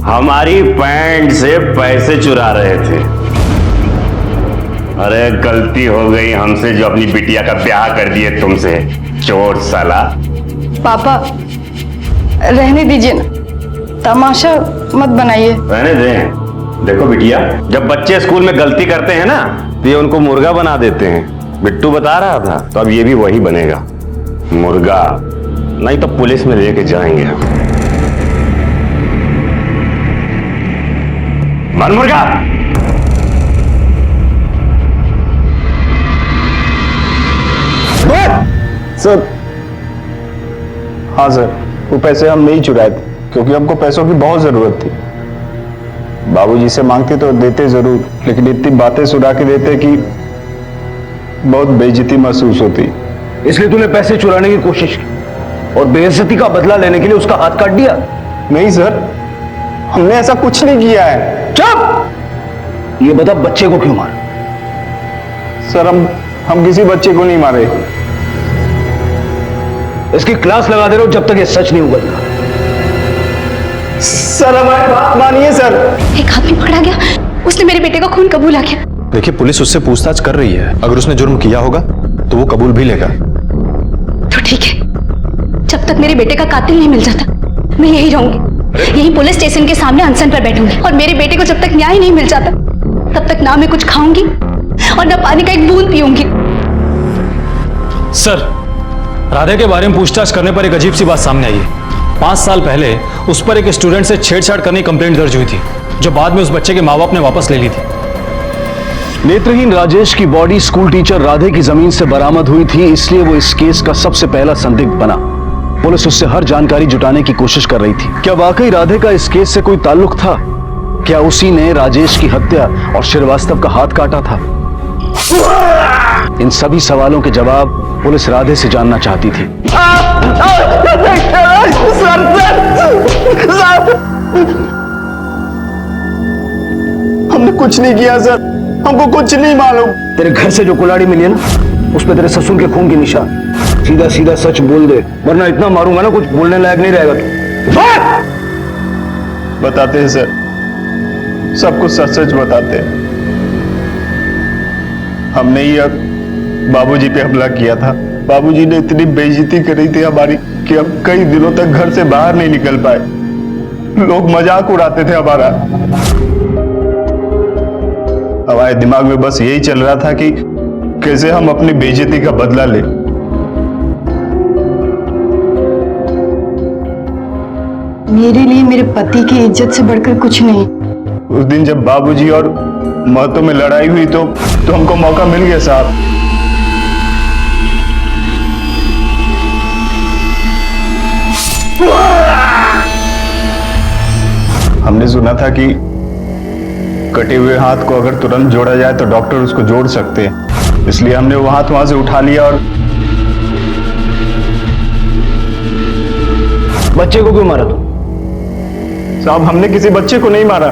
हमारी पैंट से पैसे चुरा रहे थे। अरे गलती हो गई हमसे जो अपनी बिटिया का ब्याह कर दिए तुमसे, चोर साला। पापा रहने दीजिए ना, तमाशा मत बनाइए। रहने दें। देखो बिटिया, जब बच्चे स्कूल में गलती करते हैं ना तो ये उनको मुर्गा बना देते हैं। बिट्टू बता रहा था, तो अब ये भी वही बनेगा, मुर्गा। नहीं तो पुलिस में लेके जाएंगे हम। मन मुर्गा। सर हाँ सर, वो पैसे हम नहीं चुराए थे क्योंकि हमको पैसों की बहुत जरूरत थी। बाबूजी से मांगते तो देते जरूर, लेकिन इतनी बातें सुना के देते कि बहुत बेइज्जती महसूस होती। इसलिए तूने पैसे चुराने की कोशिश की और बेइज्जती का बदला लेने के लिए उसका हाथ काट दिया? नहीं सर, हमने ऐसा कुछ नहीं किया है। चुप! ये बता बच्चे को क्यों मारा? सर हम किसी बच्चे को नहीं मारे। इसकी क्लास लगा दे रहे हो जब तक ये सच नहीं उगलता। सर हमारी बात मानिए सर। एक आदमी पकड़ा गया, उसने मेरे बेटे का खून कबूला किया। देखिए पुलिस उससे पूछताछ कर रही है, अगर उसने जुर्म किया होगा तो वो कबूल भी लेगा। तो ठीक है, जब तक मेरे बेटे का कातिल नहीं मिल जाता मैं यही रहूंगी, यही पुलिस स्टेशन के सामने अनशन पर बैठूंगी। और मेरे बेटे को जब तक न्याय नहीं मिल जाता तब तक ना मैं कुछ खाऊंगी और ना पानी का एक बूंद पीऊंगी। सर, राधे के बारे में पूछताछ करने पर एक अजीब सी बात सामने आई है। 5 साल पहले उस पर एक स्टूडेंट से छेड़छाड़ करने की कंप्लेंट दर्ज हुई थी, जो बाद में उस बच्चे के माँ बाप ने वापस ले ली थी। नेत्रहीन राजेश की बॉडी स्कूल टीचर राधे की जमीन से बरामद हुई थी, इसलिए वो इस केस का सबसे पहला संदिग्ध बना। पुलिस उससे हर जानकारी जुटाने की कोशिश कर रही थी। क्या वाकई राधे का इस केस से कोई ताल्लुक था? क्या उसी ने राजेश की हत्या और श्रीवास्तव का हाथ काटा था? इन सभी सवालों के जवाब पुलिस राधे से जानना चाहती थी। हमने कुछ नहीं किया सर, हमको कुछ नहीं मालूम। तेरे घर से जो कुल्हाड़ी मिली है ना, उस पर तेरे ससुर के खून के निशान। सीधा सीधा सच बोल दे, वरना इतना मारूंगा ना कुछ बोलने लायक नहीं रहेगा तू। बताते हैं सर, सब कुछ सच सच बताते हैं। हमने ही बाबूजी पे हमला किया था। बाबूजी ने इतनी बेइज्जती करी थी हमारी कि हम कई दिनों तक घर से बाहर नहीं निकल पाए। लोग मजाक उड़ाते थे हमारा। हमारे दिमाग में बस यही चल रहा था कि कैसे हम अपनी बेइज्जती का बदला लें। मेरे लिए मेरे पति की इज्जत से बढ़कर कुछ नहीं। उस दिन जब बाबूजी और महतो में लड़ाई हुई तो हमको मौका मिल गया साहब। हमने सुना था कि कटे हुए हाथ को अगर तुरंत जोड़ा जाए तो डॉक्टर उसको जोड़ सकते हैं, इसलिए हमने वो हाथ वहां से उठा लिया। और बच्चे को क्यों मारा तू? साहब हमने किसी बच्चे को नहीं मारा,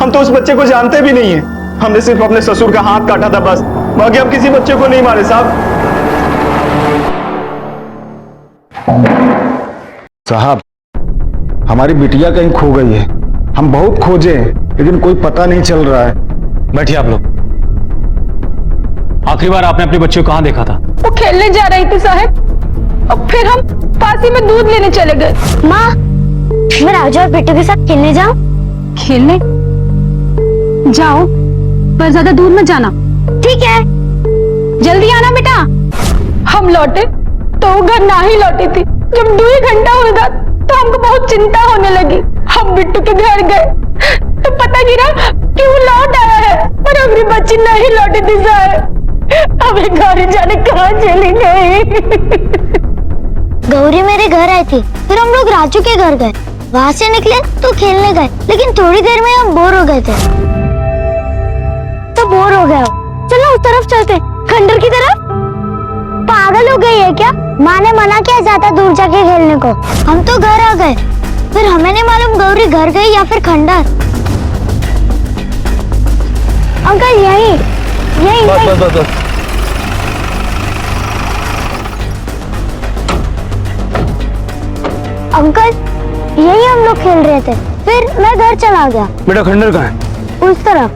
हम तो उस बच्चे को जानते भी नहीं है। हमने सिर्फ अपने ससुर का हाथ काटा था बस, बाकी हम किसी बच्चे को नहीं मारे साहब। साहब हमारी बिटिया कहीं खो गई है, हम बहुत खोजे लेकिन कोई पता नहीं चल रहा है। बैठिए आप लोग। आखिरी बार आपने अपने बच्चे को कहां देखा था? वो खेलने जा रही थी साहब, और फिर हम पासी में दूध लेने चले गए। माँ, मैं राजू और बिट्टू के साथ खेलने जाऊं? खेलने जाओ, पर ज्यादा दूर मत जाना। ठीक है। जल्दी आना बेटा। हम लौटे तो वो घर ना ही लौटी थी। जब 2 घंटा हो गया तो हमको बहुत चिंता होने लगी। हम बिट्टू के घर गए तो पता गिरा कि वो लौट आया है, पर हमारी बच्ची नहीं लौटी थी साहब। हमें घर जाने कहाँ चली गई। गौरी मेरे घर आई थी, फिर हम लोग राजू के घर गए, वहाँ से निकले तो खेलने गए, लेकिन थोड़ी देर में हम बोर हो गए थे। तो बोर हो गया, चलो उस तरफ चलते, खंडर की तरफ। पागल हो गई है क्या? माँ ने मना किया ज्यादा दूर जाके खेलने को। हम तो घर आ गए, फिर हमें नहीं मालूम गौरी घर गई या फिर खंडर। अंकल यही बस। अंकल यही हम लोग खेल रहे थे, फिर मैं घर चला गया। बेटा खंडर कहाँ है? उस तरफ।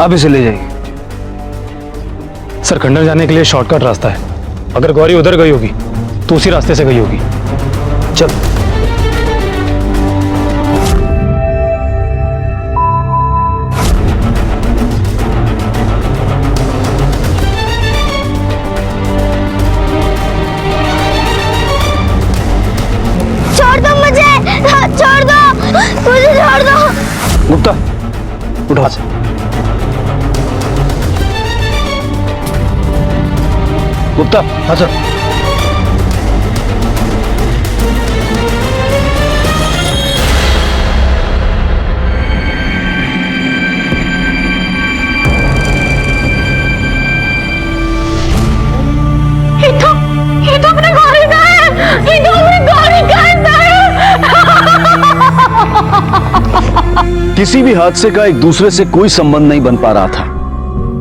आप इसे ले जाइए। सर, खंडर जाने के लिए शॉर्टकट रास्ता है। अगर गौरी उधर गई होगी तो उसी रास्ते से गई होगी। चल। छोड़ दो मुझे, छोड़ दो मुझे, छोड़ दो। गुप्ता उठा से। गुप्ता हाँ सर। ये तो अपने गौरी का है, ये तो अपने गौरी का है। किसी भी हादसे का एक दूसरे से कोई संबंध नहीं बन पा रहा था।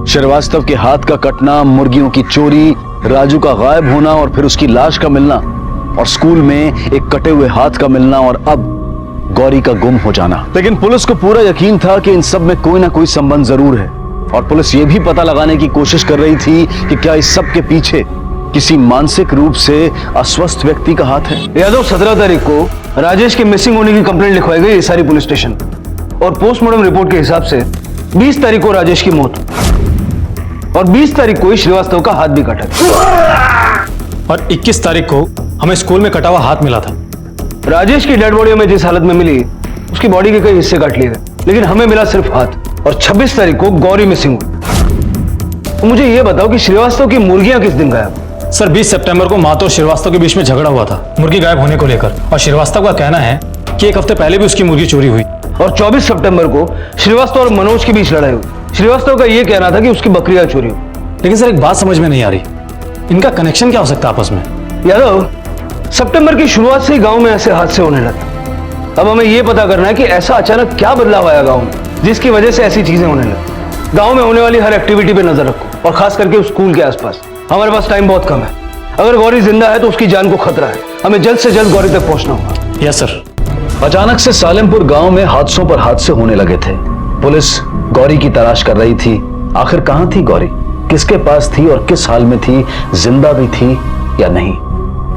श्रीवास्तव के हाथ का कटना, मुर्गियों की चोरी, राजू का गायब होना और फिर उसकी लाश का मिलना, और स्कूल में एक कटे हुए हाथ का मिलना, और अब गौरी का गुम हो जाना। लेकिन पुलिस को पूरा यकीन था कि इन सब में कोई ना कोई संबंध जरूर है, और पुलिस ये भी पता लगाने की कोशिश कर रही थी कि क्या इस सब के पीछे किसी मानसिक रूप से अस्वस्थ व्यक्ति का हाथ है। यादव 17 तारीख को राजेश के मिसिंग होने की कंप्लेंट लिखवाई गई सारी पुलिस स्टेशन, और पोस्टमार्टम रिपोर्ट के हिसाब से 20 तारीख को राजेश की मौत और 20 तारीख को ही श्रीवास्तव का हाथ भी कटा और 21 तारीख को हमें स्कूल में कटा हुआ हाथ मिला था। राजेश की डेड बॉडी हमें जिस हालत में मिली उसकी बॉडी के कई हिस्से काट लिए गए, लेकिन हमें मिला सिर्फ हाथ। और 26 तारीख को गौरी मिसिंग हुई। तो मुझे यह बताओ कि श्रीवास्तव की मुर्गियां किस दिन गायब? सर 20 सितंबर को मातो और श्रीवास्तव के बीच में झगड़ा हुआ था मुर्गी गायब होने को लेकर, और श्रीवास्तव का कहना है कि एक हफ्ते पहले भी उसकी मुर्गी चोरी हुई। और 24 सितंबर को श्रीवास्तव और मनोज के बीच लड़ाई हुई। श्रीवास्तव का यह कहना था कि उसकी बकरियां चोरी हुई। लेकिन सर एक बात समझ में नहीं आ रही, इनका कनेक्शन क्या हो सकता है आपस में? यादव, सितंबर की शुरुआत से ही गांव में ऐसे हादसे होने लगे। अब हमें यह पता करना है कि ऐसा अचानक क्या बदलाव आया गांव में जिसकी वजह से ऐसी चीजें होने लगी। गांव में होने वाली हर एक्टिविटी पे नजर रखो, और खास करके उस स्कूल के आसपास। हमारे पास टाइम बहुत कम है। अगर गौरी जिंदा है तो उसकी जान को खतरा है। हमें जल्द से जल्द गौरी तक पहुंचना होगा। Yes sir. अचानक से सालेमपुर गांव में हादसों पर हादसे होने लगे थे। पुलिस गौरी की तलाश कर रही थी। आखिर कहां थी गौरी, किसके पास थी और किस हाल में थी, जिंदा भी थी या नहीं?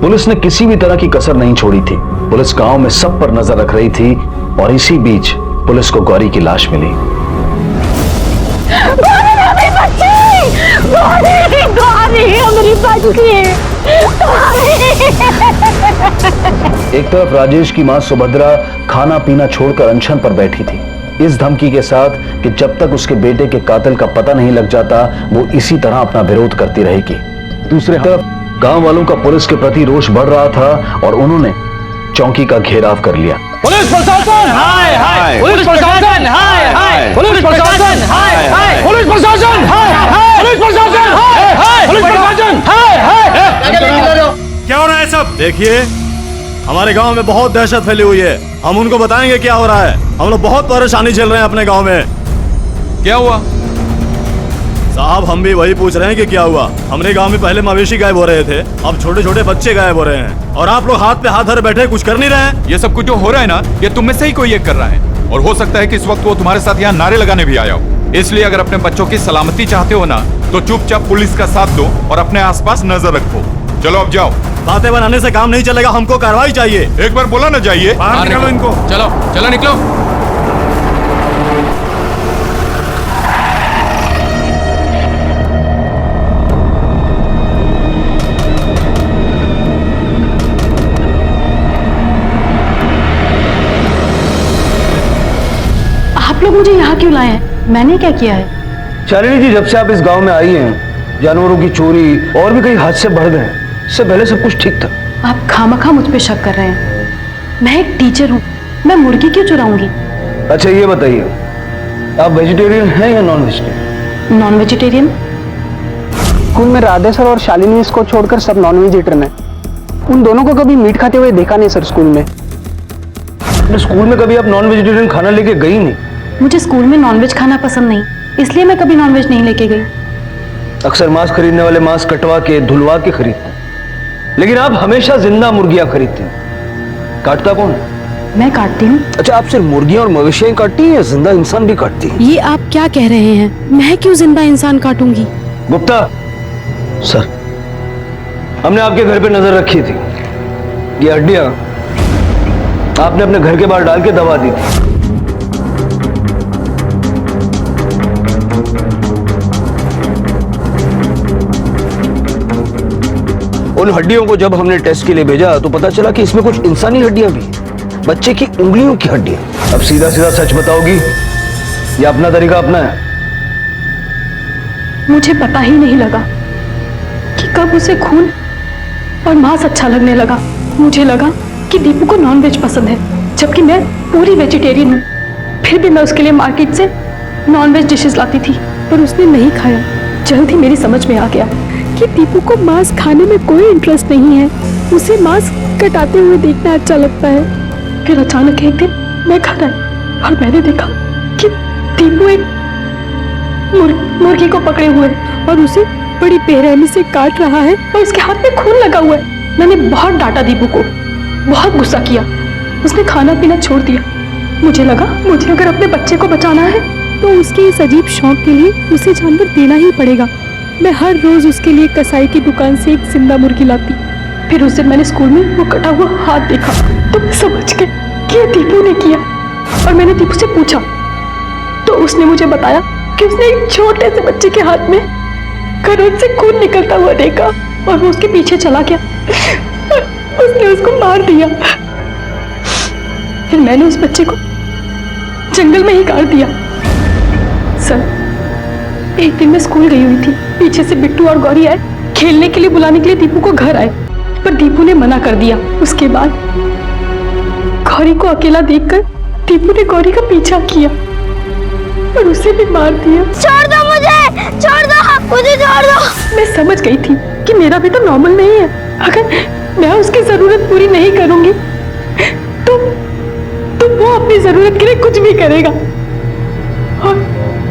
पुलिस ने किसी भी तरह की कसर नहीं छोड़ी थी। पुलिस गांव में सब पर नजर रख रही थी, और इसी बीच पुलिस को गौरी की लाश मिली। एक तरफ राजेश की मां सुभद्रा खाना पीना छोड़कर अनशन पर बैठी थी, इस धमकी के साथ कि जब तक उसके बेटे के कातिल का पता नहीं लग जाता वो इसी तरह अपना विरोध करती रहेगी। दूसरी तरफ गांव वालों का पुलिस के प्रति रोष बढ़ रहा था, और उन्होंने चौकी का घेराव कर लिया। पुलिस प्रशासन हाय हाय, पुलिस प्रशासन हाय हाय, पुलिस प्रशासन हाय हाय, पुलिस प्रशासन हाय हाय, पुलिस प्रशासन हाय हाय, पुलिस प्रशासन हाय हाय। क्या हो रहा है सब? देखिए, हमारे गांव में बहुत दहशत फैली हुई है। हम उनको बताएंगे क्या हो रहा है। हम लोग बहुत परेशानी झेल रहे हैं अपने गांव में। क्या हुआ साहब? हम भी वही पूछ रहे हैं कि क्या हुआ। हमारे गांव में पहले मवेशी गायब हो रहे थे, अब छोटे छोटे बच्चे गायब हो रहे हैं, और आप लोग हाथ पे हाथ धरे बैठे कुछ कर नहीं रहे हैं। ये सब कुछ जो हो रहा है ना, ये तुम में से ही कोई एक कर रहा है, और हो सकता है कि इस वक्त वो तुम्हारे साथ यहाँ नारे लगाने भी आया हो। इसलिए अगर अपने बच्चों की सलामती चाहते हो ना, तो चुपचाप पुलिस का साथ दो और अपने आसपास नजर रखो। चलो अब जाओ। बातें बनाने से काम नहीं चलेगा, हमको कार्रवाई चाहिए। एक बार बोला ना जाइए। बाहर निकालो इनको। चलो चलो निकलो। आप लोग मुझे यहाँ क्यों लाए हैं? मैंने क्या किया है? शालिनी जी, जब से आप इस गांव में आई हैं, जानवरों की चोरी और भी कई हादसे बढ़ गए। इससे पहले सब कुछ ठीक था। आप खामखा मुझ पे शक कर रहे हैं। मैं एक टीचर हूँ, मैं मुर्गी क्यों चुराऊंगी? अच्छा ये बताइए, आप वेजिटेरियन हैं या non vegetarian? Non vegetarian. School में राधे सर और शालिनी इसको छोड़कर सब नॉन वेजिटेरियन है। उन दोनों को कभी मीट खाते हुए देखा नहीं सर स्कूल में। स्कूल में कभी आप नॉन वेजिटेरियन खाना लेके गई नहीं? मुझे स्कूल में नॉनवेज खाना पसंद नहीं, इसलिए मैं कभी नॉनवेज नहीं लेके गई। अक्सर मांस खरीदने वाले मांस कटवा के धुलवा के खरीदते हैं, लेकिन आप हमेशा जिंदा मुर्गियां खरीदती हैं। काटता कौन है? मैं काटती हूँ। अच्छा, आप सिर्फ मुर्गियां और मवेशियां काटती हैं या जिंदा इंसान भी काटती हैं? ये आप क्या कह रहे हैं? मैं क्यों जिंदा इंसान काटूंगी? गुप्ता सर, हमने आपके घर पे नजर रखी थी। ये हड्डियां आपने अपने घर के बाहर डाल के दबा दी थी। उन हड्डियों को जब हमने टेस्ट के लिए भेजा तो पता चला कि इसमें कुछ इंसानी हड्डियां भी हैं, बच्चे की उंगलियों की हड्डियां। अब सीधा सीधा सच बताओगी या अपना तरीका अपना है? मुझे पता ही नहीं लगा कि कब उसे खून और मांस अच्छा लगने लगा। मुझे लगा कि दीपू को नॉनवेज पसंद है, जबकि मैं पूरी वेजिटेरियन हूँ। फिर भी मैं उसके लिए मार्केट से नॉनवेज डिशेस लाती थी, पर उसने नहीं खाया। जल्द ही मेरी समझ में आ गया कि दीपू को मांस खाने में कोई इंटरेस्ट नहीं है, उसे मांस कटाते हुए देखना अच्छा लगता है। फिर अचानक एक दिन मैं घर आई और मैंने देखा कि दीपू एक मुर्गी को पकड़े हुए है और उसे बड़ी बेरहमी से काट रहा है और उसके हाथ में खून लगा हुआ है। मैंने बहुत डांटा दीपू को, बहुत गुस्सा किया। उसने खाना पीना छोड़ दिया मुझे लगा मुझे अगर अपने बच्चे को बचाना है तो उसके इस अजीब शौक के लिए उसे जानवर देना ही पड़ेगा। मैं हर रोज उसके लिए कसाई की दुकान से एक जिंदा मुर्गी लाती। फिर उस दिन मैंने स्कूल में वो कटा हुआ हाथ देखा तो मैं समझ गई कि ये दीपू ने किया। और मैंने दीपू से पूछा तो उसने मुझे बताया कि उसने एक छोटे से बच्चे के हाथ में खरोंच से खून निकलता हुआ देखा और वो उसके पीछे चला गया। उसने उसको मार दिया। फिर मैंने उस बच्चे को जंगल में ही काट दिया। सर, एक दिन मैं स्कूल गई हुई थी। पीछे से बिट्टू और गौरी आए खेलने के लिए, बुलाने के लिए दीपू को घर आए, पर दीपू ने मना कर दिया। उसके बाद गौरी को अकेला देखकर दीपू ने गौरी का पीछा किया और उसे भी मार दिया। छोड़ दो मुझे, छोड़ दो मुझे, छोड़ दो। मैं समझ गई थी कि मेरा बेटा नॉर्मल नहीं है। अगर मैं उसकी जरूरत पूरी नहीं करूंगी तो वो अपनी जरूरत के लिए कुछ भी करेगा और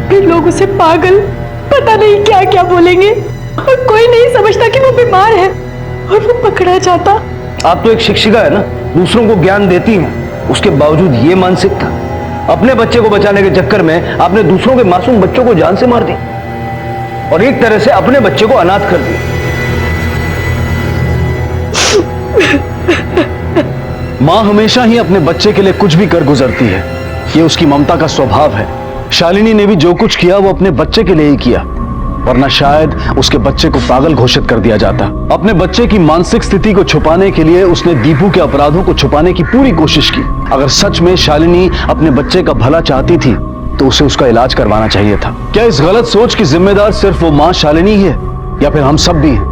फिर लोग उसे पागल, पता नहीं क्या क्या बोलेंगे और कोई नहीं समझता कि वो बीमार है और वो पकड़ा जाता। आप तो एक शिक्षिका है ना, दूसरों को ज्ञान देती हैं, उसके बावजूद ये मानसिकता। अपने बच्चे को बचाने के चक्कर में आपने दूसरों के मासूम बच्चों को जान से मार दी और एक तरह से अपने बच्चे को अनाथ कर दिया। मां हमेशा ही अपने बच्चे के लिए कुछ भी कर गुजरती है, ये उसकी ममता का स्वभाव है। शालिनी ने भी जो कुछ किया वो अपने बच्चे के लिए ही किया, वरना शायद उसके बच्चे को पागल घोषित कर दिया जाता। अपने बच्चे की मानसिक स्थिति को छुपाने के लिए उसने दीपू के अपराधों को छुपाने की पूरी कोशिश की। अगर सच में शालिनी अपने बच्चे का भला चाहती थी तो उसे उसका इलाज करवाना चाहिए था। क्या इस गलत सोच की जिम्मेदार सिर्फ वो मां शालिनी है या फिर हम सब भी हैं?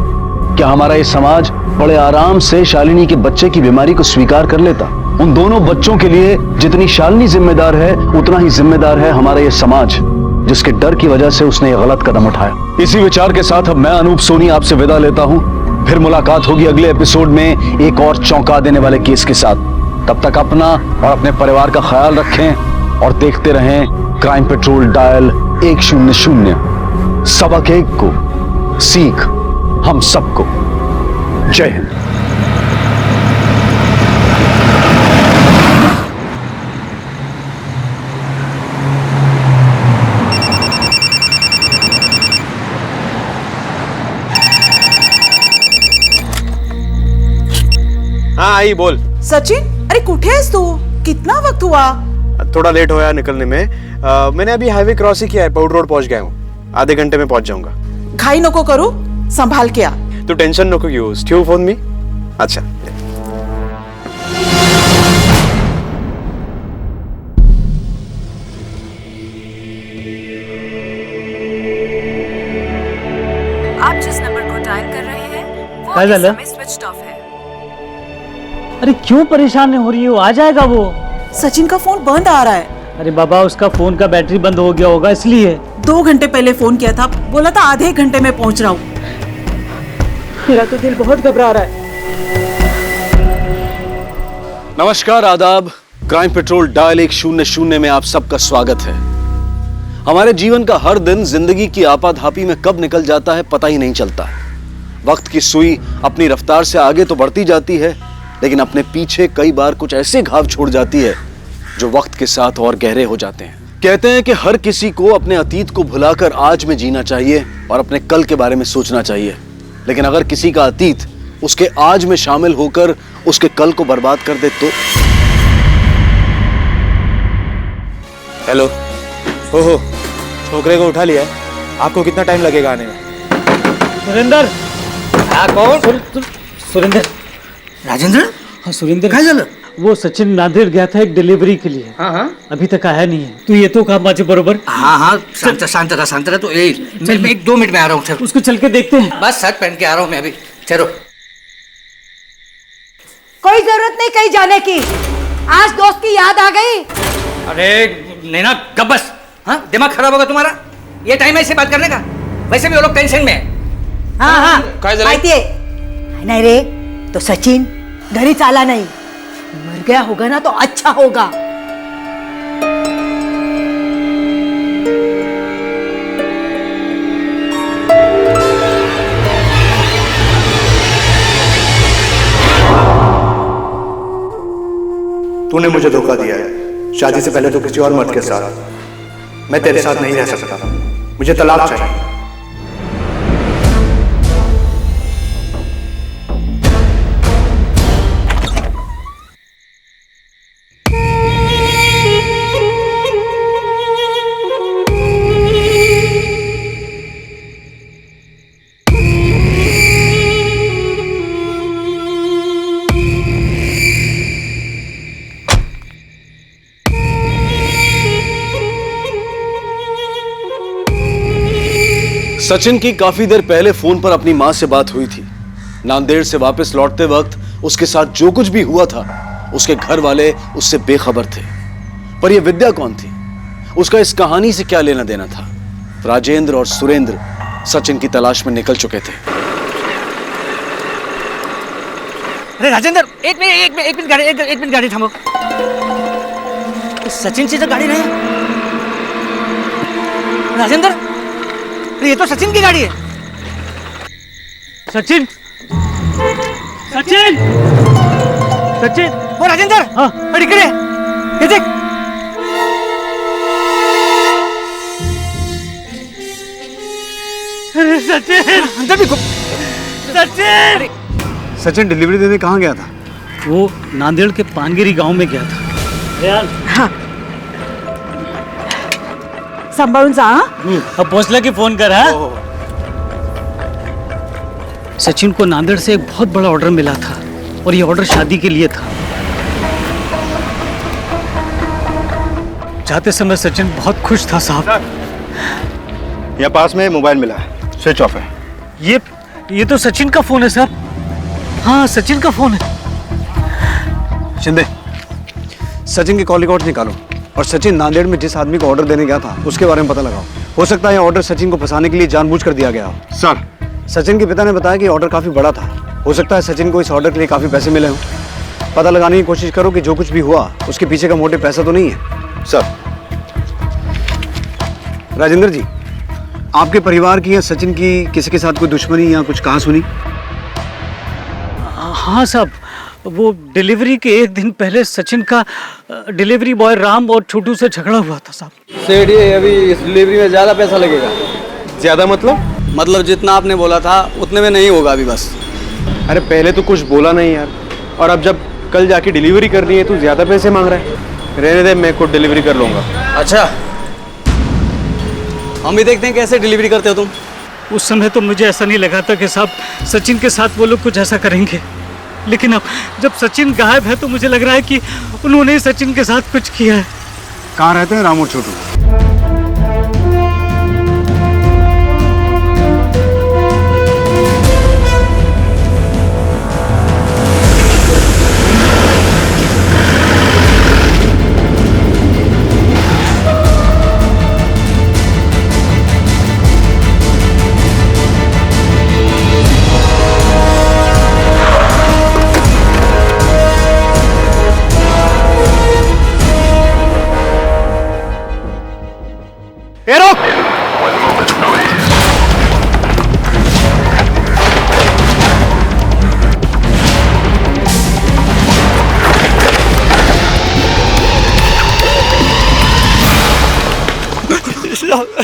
क्या हमारा ये समाज बड़े आराम से शालिनी के बच्चे की बीमारी को स्वीकार कर लेता? उन दोनों बच्चों के लिए जितनी शालिनी जिम्मेदार है उतना ही जिम्मेदार है हमारा ये समाज, जिसके डर की वजह से उसने ये गलत कदम उठाया। इसी विचार के साथ अब मैं अनूप सोनी आपसे विदा लेता हूं। फिर मुलाकात होगी अगले एपिसोड में एक और चौंका देने वाले केस के साथ। तब तक अपना और अपने परिवार का ख्याल रखें और देखते रहें क्राइम पेट्रोल डायल 100। सबक एक को, सीख हम सबको। जय हिंद। हाँ आई बोल। सचिन, अरे कुठे आहेस तू? कितना वक्त हुआ? थोड़ा लेट होया निकलने में। मैंने अभी हाईवे क्रॉस ही किया है, पौड रोड पहुंच गया हूँ। आधे घंटे में पहुंच जाऊंगा। घाई नको करू, संभाल के आ। तू टेंशन नको घेऊ, ठेव फोन मी। अच्छा आप जिस नंबर को डायल कर रहे हैं वो क्या इस झालं? समय स्विच ऑफ है। अरे क्यों परेशान हो रही हो? आ जाएगा वो। सचिन का फोन बंद आ रहा है। अरे बाबा, उसका फोन का बैटरी बंद हो गया होगा इसलिए। 2 घंटे पहले फोन किया था, बोला था आधे घंटे में पहुंच रहा हूँ। मेरा तो दिल बहुत घबरा रहा है। नमस्कार, आदाब। क्राइम पेट्रोल डायल 100 में आप सबका स्वागत है। हमारे जीवन का हर दिन जिंदगी की आपाधापी में कब निकल जाता है पता ही नहीं चलता। वक्त की सुई अपनी रफ्तार से आगे तो बढ़ती जाती है, लेकिन अपने पीछे कई बार कुछ ऐसे घाव छोड़ जाती है जो वक्त के साथ और गहरे हो जाते हैं। कहते हैं कि हर किसी को अपने अतीत को भुलाकर आज में जीना चाहिए और अपने कल के बारे में सोचना चाहिए, लेकिन अगर किसी का अतीत उसके आज में शामिल होकर उसके कल को बर्बाद कर दे तो। हेलो। ओहो, छोकरे को उठा लिया है। आपको कितना टाइम लगेगा आने में? सुरेंद्र। कौन? सुरेंद्र। राजेंद्र? हाँ सुरेंद्र। काय झालं? वो सचिन नांदेड़ गया था एक डिलीवरी के लिए। हाँ। अभी तक आया नहीं है। तू येतो का माझे बरोबर? हाँ, शांत रहा तो मैं 1-2 मिनट में आ रहा हूँ। उसको चल के देखते हैं। बस शर्ट पहन के आ रहा हूँ मैं अभी। ठहरो। कोई जरूरत नहीं कहीं जाने की। आज दोस्त की याद आ गई। अरे नैना कब बस। हाँ, दिमाग खराब होगा तुम्हारा? ये टाइम है इसे बात करने का? वैसे भी वो लोग टेंशन में है। हाँ काय झालं? माहितीये नहीं रे, तो सचिन घरी चाला नहीं, मर गया होगा ना तो अच्छा होगा। तूने मुझे धोखा दिया है, शादी से पहले तो किसी और मर्द के साथ। मैं तेरे साथ नहीं रह सकता, मुझे तलाक चाहिए। सचिन की काफी देर पहले फोन पर अपनी मां से बात हुई थी। नांदेड़ से वापस लौटते वक्त उसके साथ जो कुछ भी हुआ था उसके घर वाले उससे बेखबर थे। पर यह विद्या कौन थी? उसका इस कहानी से क्या लेना देना था? राजेंद्र और सुरेंद्र सचिन की तलाश में निकल चुके थे। अरे राजेंद्र, एक मिनट गाड़ी थामो। सचिन से तो गाड़ी नहीं है। राजेंद्र, ये तो सचिन की गाड़ी है। सचिन, सचिन, सचिन, वो राजेंद्र, हाँ, इकडे, ये देख। अरे सचिन, अंदर भी सचिन। सचिन डिलीवरी देने कहाँ गया था? वो नांदेड़ के पानगिरी गांव में गया था। यार, हाँ। सांभाळून जा। अब पोचला की फोन कर। हाँ? सचिन को नांदेड़ से एक बहुत बड़ा ऑर्डर मिला था और ये ऑर्डर शादी के लिए था। जाते समय सचिन बहुत खुश था साहब। यहाँ पास में मोबाइल मिला है, स्विच ऑफ है। ये तो सचिन का फोन है सर। हाँ, सचिन का फोन है। शिंदे, सचिन की कॉल रिकॉर्ड निकालो और सचिन नांदेड़ में जिस आदमी को ऑर्डर देने गया था उसके बारे में पता लगाओ। हो सकता है ये ऑर्डर सचिन को फंसाने के लिए जानबूझ कर दिया गया हो। सर, सचिन के पिता ने बताया कि ऑर्डर काफी बड़ा था। हो सकता है सचिन को इस ऑर्डर के लिए काफी पैसे मिले हों। पता लगाने की कोशिश करो कि जो कुछ भी हुआ उसके पीछे का मोटिव पैसा तो नहीं है। सर। राजेंद्र जी, आपके परिवार की या सचिन की किसी के साथ कोई दुश्मनी या कुछ कहा सुनी? हाँ साहब, वो डिलीवरी के एक दिन पहले सचिन का डिलीवरी बॉय राम और छोटू से झगड़ा हुआ था साहब। सेठ, ये अभी इस डिलीवरी में ज्यादा पैसा लगेगा। ज्यादा मतलब जितना आपने बोला था उतने में नहीं होगा अभी बस। अरे पहले तो कुछ बोला नहीं यार, और अब जब कल जाके डिलीवरी करनी है तो ज्यादा पैसे मांग रहा है। रहने दे, मैं खुद डिलीवरी कर लूंगा। अच्छा, हम भी देखते हैं कैसे डिलीवरी करते हो तुम। उस समय तो मुझे ऐसा नहीं लगा था कि साहब सचिन के साथ वो लोग कुछ ऐसा करेंगे, लेकिन अब जब सचिन गायब है तो मुझे लग रहा है कि उन्होंने सचिन के साथ कुछ किया है। कहाँ रहते हैं राम और छोटू?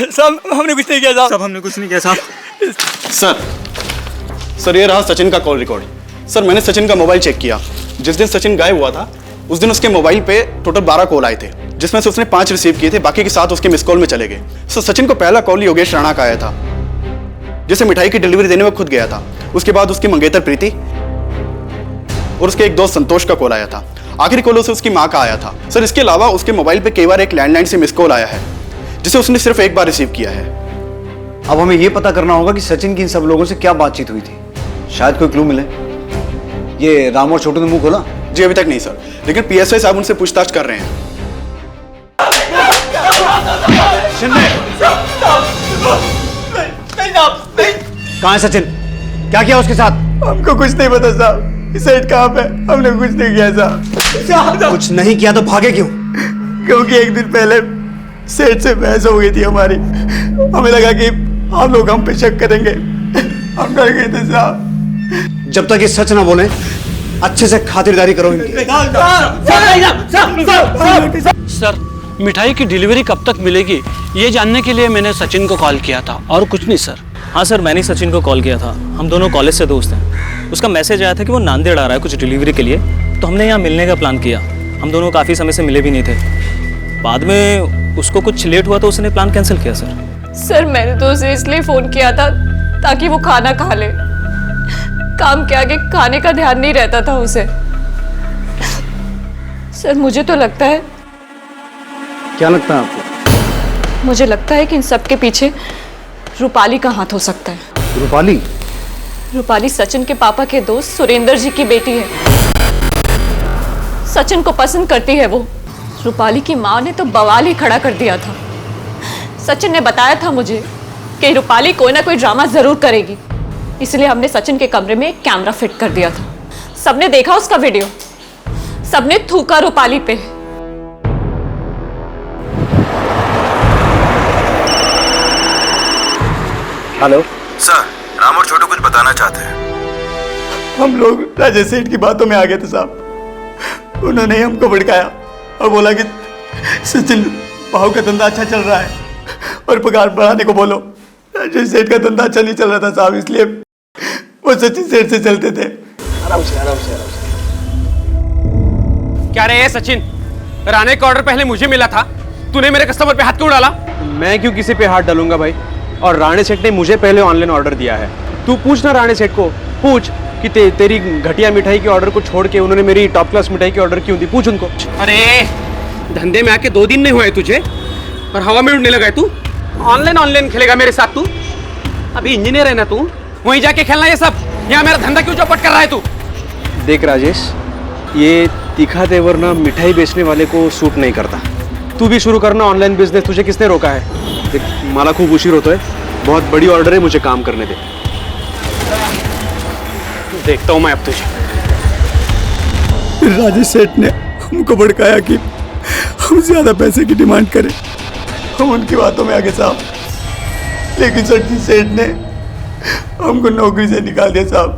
साहब, हमने कुछ नहीं किया साहब। सब हमने कुछ नहीं किया साहब। सर, ये रहा सचिन का कॉल रिकॉर्ड। सर, मैंने सचिन का मोबाइल चेक किया। जिस दिन सचिन गायब हुआ था उस दिन उसके मोबाइल पे टोटल 12 कॉल आए थे, जिसमें से उसने 5 रिसीव किए थे, बाकी के 7 उसके मिस कॉल में चले गए। सर, सचिन को पहला कॉल योगेश राणा का आया था, जिसे मिठाई की डिलीवरी देने में खुद गया था। उसके बाद उसकी मंगेतर प्रीति और उसके एक दोस्त संतोष का कॉल आया था। आखिरी कॉल उसे उसकी माँ का आया था। सर, इसके अलावा उसके मोबाइल पे कई बार एक लैंडलाइन से मिस कॉल आया है, जिसे उसने सिर्फ एक बार रिसीव किया है। अब हमें यह पता करना होगा कि सचिन की इन सब लोगों से क्या बातचीत हुई थी। शायद कोई क्लू मिले। ये राम और छोटू ने मुंह खोला? जी अभी तक नहीं सर, लेकिन पीएसआई साहब उनसे पूछताछ कर रहे हैं। कहाँ है सचिन? क्या किया उसके साथ? हमको कुछ नहीं पता साहब। सेठ कहाँ पे? हमने कुछ नहीं किया साहब। कुछ नहीं किया तो भागे क्यों? क्योंकि एक दिन पहले सेठ से बहस हो गई थी हमारी। हमें लगा कि आप लोग हम पे शक करेंगे, हम डर गए थे साहब। जब तक ये सच ना बोले अच्छे से खातिरदारी करो इनकी। सर, मिठाई की डिलीवरी कब तक मिलेगी ये जानने के लिए मैंने सचिन को कॉल किया था, और कुछ नहीं सर। हाँ सर, मैंने सचिन को कॉल किया था। हम दोनों कॉलेज से दोस्त हैं। उसका मैसेज आया था कि वो नांदेड़ आ रहा है कुछ डिलीवरी के लिए, तो हमने यहाँ मिलने का प्लान किया। हम दोनों काफ़ी समय से मिले भी नहीं थे। बाद में उसको कुछ लेट हुआ तो उसने प्लान कैंसिल किया सर। सर मैंने तो उसे इसलिए फ़ोन किया था ताकि वो खाना खा ले। काम के आगे खाने का ध्यान नहीं रहता था उसे। सर मुझे तो लगता है, क्या लगता है आपको? मुझे लगता है कि इन सब के पीछे रूपाली का हाथ हो सकता है। रूपाली? रूपाली सचिन के पापा के दोस्त सुरेंद्र जी की बेटी है। सचिन को पसंद करती है वो। रूपाली की माँ ने तो बवाल ही खड़ा कर दिया था। सचिन ने बताया था मुझे कि रूपाली कोई ना कोई ड्रामा जरूर करेगी, इसलिए हमने सचिन के कमरे में एक कैमरा फिट कर दिया था। सबने देखा उसका वीडियो, सबने थूका रूपाली पे। हेलो सर, राम और छोटू कुछ बताना चाहते हैं। हम लोग राजेश सेठ की बातों में आ गए थे साहब। उन्होंने हमको भड़काया और बोला कि सचिन भाव का धंधा अच्छा चल रहा है और पगार बढ़ाने को बोलो। राजेश सेठ का धंधा अच्छा नहीं चल रहा था साहब, इसलिए वो सचिन सेठ से चलते थे। आराम से आराम से आराम से। क्या रे सचिन, राणे का ऑर्डर पहले मुझे मिला था, तूने मेरे कस्टमर पे हाथ क्यों डाला? मैं क्यों किसी पे हाथ डालूंगा भाई? और राणे सेठ ने मुझे पहले ऑनलाइन ऑर्डर दिया है। तू पूछना राणे सेठ को, पूछ कि तेरी घटिया मिठाई के ऑर्डर को छोड़ के उन्होंने मेरी टॉप क्लास मिठाई की ऑर्डर क्यों दी, पूछ उनको। अरे धंधे में आके 2 दिन नहीं हुए तुझे और हवा में उड़ने लगा है तू। ऑनलाइन खेलेगा मेरे साथ तू? अभी इंजीनियर है ना तू, वहीं जाके खेलना ये सब। यहाँ मेरा धंधा क्यों चौपट कर रहा है तू? देख राजेश, ये तीखा तेवर ना मिठाई बेचने वाले को सूट नहीं करता। तू भी शुरू करना ऑनलाइन बिजनेस, तुझे किसने रोका है? देख मला खूप उशीर होतोय, बहुत बड़ी ऑर्डर है, मुझे काम करने दे। देखता हूँ मैं अब तुझे। राजेश सेठ ने हमको भड़काया कि हम ज्यादा पैसे की डिमांड करें। हम उनकी बातों में आगे साहब, लेकिन सचिन सेठ ने हमको नौकरी से निकाल दिया साहब।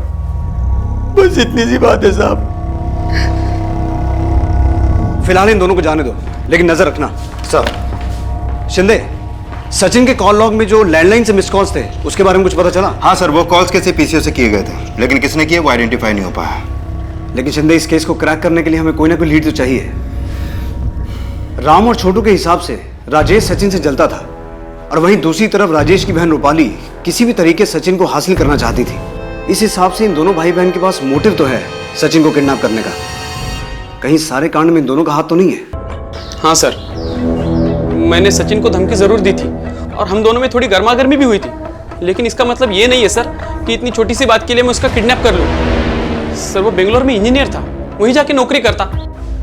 बस इतनी सी बात है साहब। फिलहाल इन दोनों को जाने दो, लेकिन नजर रखना। सर शिंदे, सचिन के कॉल लॉग में जो लैंडलाइन से मिस कॉल्स थे उसके बारे में कुछ पता चला? हाँ सर, वो कॉल्स कैसे पीसीओ से किए गए थे, लेकिन किसने किए वो आइडेंटिफाई नहीं हो पाया। लेकिन शिंदे, इस केस को क्रैक करने के लिए हमें कोई ना कोई लीड तो चाहिए। राम और छोटू के हिसाब से राजेश सचिन से जलता था, और वहीं दूसरी तरफ राजेश की बहन रूपाली किसी भी तरीके सचिन को हासिल करना चाहती थी। इस हिसाब से इन दोनों भाई बहन के पास मोटिव तो है सचिन को किडनैप करने का। कहीं सारे कांड में इन दोनों का हाथ तो नहीं है? हाँ सर, मैंने सचिन को धमकी जरूर दी थी और हम दोनों में थोड़ी गर्मागर्मी भी हुई थी, लेकिन इसका मतलब ये नहीं है सर कि इतनी छोटी सी बात के लिए मैं उसका किडनैप कर लूँ। सर वो बेंगलोर में इंजीनियर था, वहीं जाके नौकरी करता।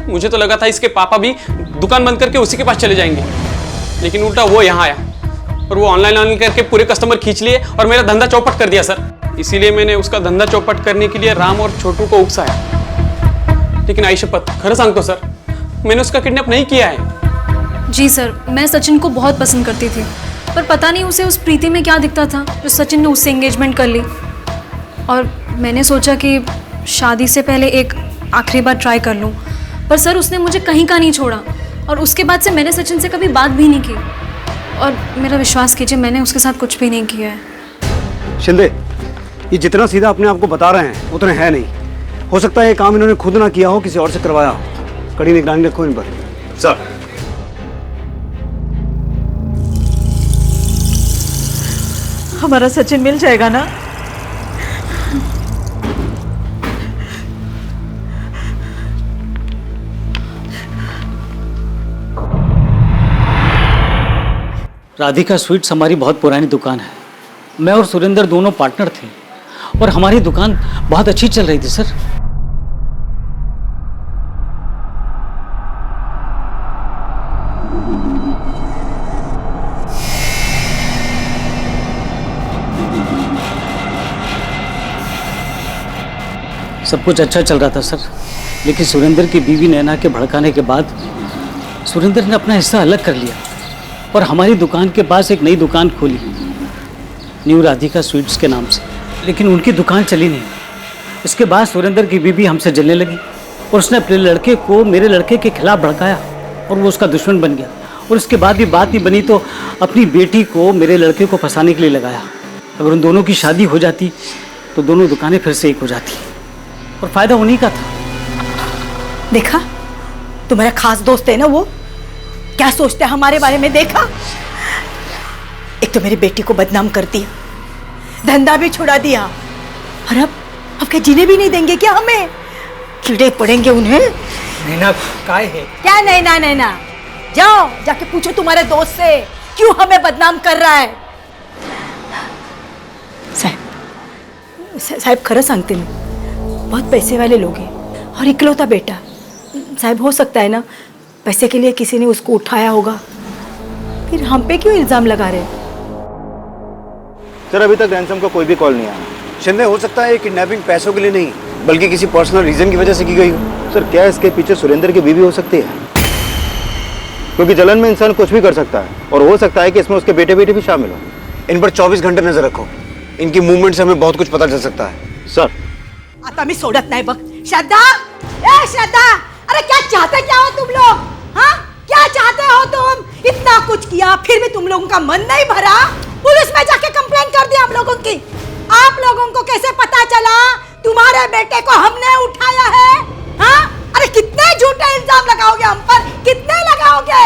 मुझे तो लगा था इसके पापा भी दुकान बंद करके उसी के पास चले जाएंगे, लेकिन उल्टा वो यहाँ आया और वो ऑनलाइन करके पूरे कस्टमर खींच लिए और मेरा धंधा चौपट कर दिया सर। इसीलिए मैंने उसका धंधा चौपट करने के लिए राम और छोटू को उकसाया। लेकिन आई शपथ, खरं सांगतो सर, मैंने उसका किडनैप नहीं किया है। जी सर, मैं सचिन को बहुत पसंद करती थी, पर पता नहीं उसे उस प्रीति में क्या दिखता था जो सचिन ने उससे एंगेजमेंट कर ली। और मैंने सोचा कि शादी से पहले एक आखिरी बार ट्राई कर लूँ, पर सर उसने मुझे कहीं का नहीं छोड़ा और उसके बाद से मैंने सचिन से कभी बात भी नहीं की। और मेरा विश्वास कीजिए, मैंने उसके साथ कुछ भी नहीं किया है। शिंदे, ये जितना सीधा अपने आप को बता रहे हैं उतना है नहीं। हो सकता है ये काम इन्होंने खुद ना किया हो, किसी और से करवाया हो। कड़ी निगरानी रखो इन पर। सर हमारा सचिन मिल जाएगा ना? राधिका स्वीट्स हमारी बहुत पुरानी दुकान है। मैं और सुरेंद्र दोनों पार्टनर थे और हमारी दुकान बहुत अच्छी चल रही थी सर। सब कुछ अच्छा चल रहा था सर, लेकिन सुरेंद्र की बीवी नैना के भड़काने के बाद सुरेंद्र ने अपना हिस्सा अलग कर लिया और हमारी दुकान के पास एक नई दुकान खोली, न्यू राधिका स्वीट्स के नाम से। लेकिन उनकी दुकान चली नहीं। इसके बाद सुरेंद्र की बीवी हमसे जलने लगी और उसने अपने लड़के को मेरे लड़के के खिलाफ भड़काया और वो उसका दुश्मन बन गया, और उसके बाद भी बात नहीं बनी तो अपनी बेटी को मेरे लड़के को फंसाने के लिए लगाया। अगर उन दोनों की शादी हो जाती तो दोनों दुकानें फिर से एक हो जाती, और फायदा उन्हीं का था। देखा, तुम्हारा खास दोस्त है ना वो, क्या सोचता है हमारे बारे में। देखा, एक तो मेरी बेटी को बदनाम कर दिया, धंधा भी छुड़ा दिया, और अब क्या जीने भी नहीं देंगे क्या हमें? कीड़े पड़ेंगे उन्हें। नैना काय है? क्या नैना नैना? जाओ जाके पूछो तुम्हारे दोस्त से क्यों हमें बदनाम कर रहा है। साहब खरं सांगते मी, बहुत पैसे वाले लोग हैं और इकलौता बेटा। साहब हो सकता है ना पैसे के लिए किसी ने उसको उठाया होगा, फिर हम पे क्यों इल्जाम लगा रहे हैं? सर अभी तक रैंसम का कोई भी कॉल नहीं आया। शिंदे हो सकता है किडनैपिंग पैसों के लिए नहीं बल्कि किसी पर्सनल रीजन की वजह से की गई हो। सर क्या इसके पीछे सुरेंद्र की बीवी हो सकती है? क्योंकि जलन में इंसान कुछ भी कर सकता है, और हो सकता है कि इसमें उसके बेटे बेटे भी शामिल हो। इन पर 24 घंटे नजर रखो, इनकी मूवमेंट से हमें बहुत कुछ पता चल सकता है। सर आता मी सोडत नाही बघ। श्रद्धा, ए श्रद्धा, अरे क्या चाहते क्या हो तुम लोग? हाँ, क्या चाहते हो तुम? इतना कुछ किया फिर भी तुम लोगों का मन नहीं भरा? पुलिस में जाके कंप्लेंट कर दिया आप लोगों की। आप लोगों को कैसे पता चला तुम्हारे बेटे को हमने उठाया है? हाँ, अरे कितने झूठे इल्जाम लगाओगे हम पर, कितने लगाओगे?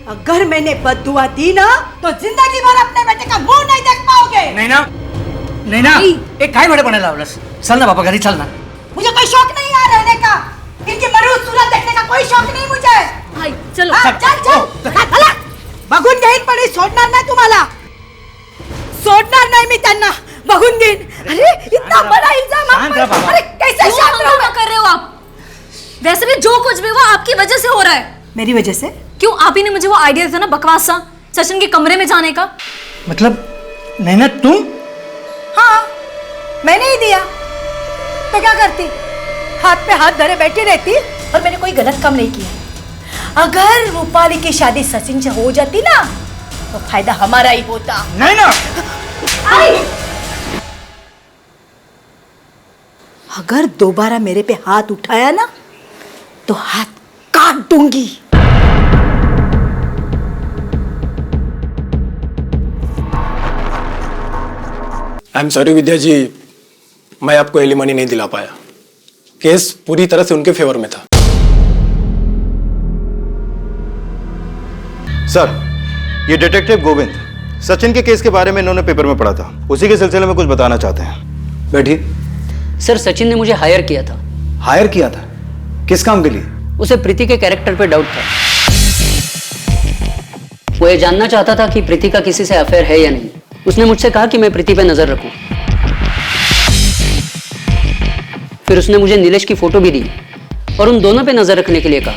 अगर मैंने बद्दुआ दी ना तो जिंदगी भर अपने बेटे का मुंह नहीं देख पाओगे। नैना, नैना, एक काय भाडेपणा लावलंस? चल ना बाबा घरी चल ना। मुझे कोई शौक नहीं है रहने का, इनकी मरूद सूरत देखने का कोई शौक नहीं मुझे। चलो चल बघून घेईन, पण सोडणार नाही तुम्हाला, सोडणार नाही मी त्यांना, बघून घेईन। अरे इतना बड़ा इल्जाम आप पर, अरे कैसे शांत कर रहे हो आप? वैसे भी जो कुछ भी हुआ आपकी वजह से हो रहा है। मेरी वजह से? क्यों? आप ही ने मुझे वो आइडिया दिया था ना बकवास सा, सचिन के कमरे में जाने का। मतलब नैना तुम? हाँ, मैंने ही दिया, तो क्या करती? हाथ पे हाथ धरे बैठी रहती, और मैंने कोई गलत काम नहीं किया। अगर रूपाली की शादी सचिन से हो जाती ना तो फायदा हमारा ही होता। नैना, अगर दोबारा मेरे पे हाथ उठाया ना तो हाथ काट दूंगी। आई एम सॉरी विद्या जी, मैं आपको एलिमनी नहीं दिला पाया। केस पूरी तरह से उनके फेवर में था। सर ये डिटेक्टिव गोविंद सचिन के केस के बारे में इन्होंने पेपर में पढ़ा था, उसी के सिलसिले में कुछ बताना चाहते हैं। बैठिए। सर सचिन ने मुझे हायर किया था। हायर किया था? किस काम के लिए? उसे प्रीति के कैरेक्टर पे डाउट था। वो ये जानना चाहता था कि प्रीति का किसी से अफेयर है या नहीं। उसने मुझसे कहा कि मैं प्रीति पे नजर रखूं। फिर उसने मुझे नीलेश की फोटो भी दी और उन दोनों पे नजर रखने के लिए कहा।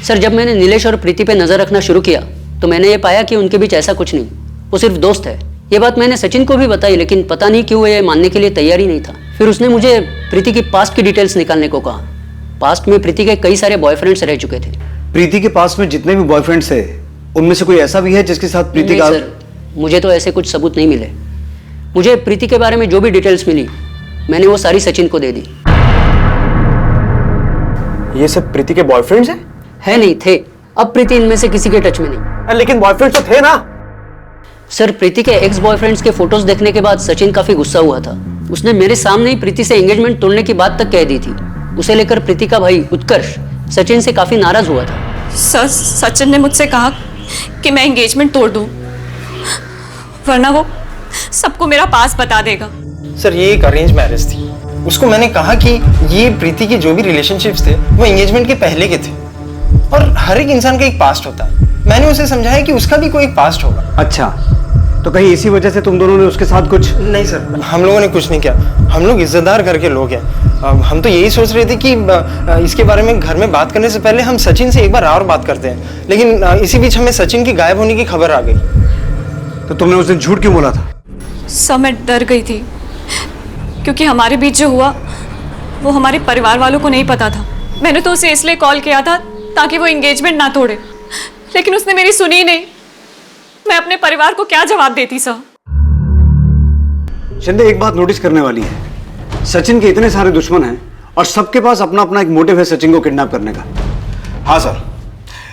सर जब मैंने नीलेश और प्रीति पे नजर रखना शुरू किया तो मैंने ये पाया कि उनके बीच ऐसा कुछ नहीं, वो सिर्फ दोस्त है। ये बात मैंने सचिन को भी बताई, लेकिन पता नहीं क्यों वो ये मानने के लिए तैयार ही नहीं था। फिर उसने मुझे प्रीति की पास्ट की डिटेल्स निकालने को कहा। पास्ट में प्रीति के कई सारे बॉयफ्रेंड्स रह चुके थे। प्रीति के पास में जितने भी बॉयफ्रेंड्स थे उनमें से कोई ऐसा भी है जिसके साथ प्रीति का? सर मुझे तो ऐसे कुछ सबूत नहीं मिले। मुझे प्रीति के बारे में जो भी डिटेल्स मिली मैंने वो सारी सचिन को दे दी। ये सब प्रीति के बॉयफ्रेंड्स हैं? है नहीं, थे। अब प्रीति इनमें से किसी के टच में नहीं। लेकिन बॉयफ्रेंड्स तो थे ना? सर प्रीति के एक्स बॉयफ्रेंड्स के फोटोज देखने के बाद सचिन काफी गुस्सा हुआ था। उसने मेरे सामने ही प्रीति से एंगेजमेंट तोड़ने की बात तक कह दी थी। उसे लेकर प्रीति का भाई उत्कर्ष सचिन से काफी नाराज हुआ था। सर सचिन ने मुझसे कहा कि मैं एंगेजमेंट तोड़ दूं, वरना वो सबको मेरा पास बता देगा। सर ये एक अरेंज मैरिज थी। उसको मैंने कहा कि ये प्रीति के जो भी रिलेशनशिप्स थे वो एंगेजमेंट के पहले के थे, और हर एक इंसान का एक पास्ट होता है। मैंने उसे समझाया कि उसका भी कोई एक पास्ट होगा। अच्छा, तो कहीं इसी वजह से तुम दोनों ने उसके साथ कुछ? नहीं सर, हम लोगों ने कुछ नहीं किया। हम लोग इज्जतदार घर के लोग हैं। हम तो यही सोच रहे थे कि इसके बारे में घर में बात करने से पहले हम सचिन से एक बार और बात करते हैं, लेकिन इसी बीच हमें सचिन की गायब होने की खबर आ गई। तो तुमने उस दिन झूठ क्यों बोला था? सर मैं डर गई थी, क्योंकि हमारे बीच जो हुआ वो हमारे परिवार वालों को नहीं पता था। मैंने तो उसे इसलिए कॉल किया था ताकि वो एंगेजमेंट ना तोड़े, लेकिन उसने मेरी सुनी नहीं। मैं अपने परिवार को क्या जवाब देती सर? शिंदे एक बात नोटिस करने वाली है, सचिन के इतने सारे दुश्मन हैं और सबके पास अपना अपना एक मोटिव है सचिन को किडनैप करने का। हाँ सर,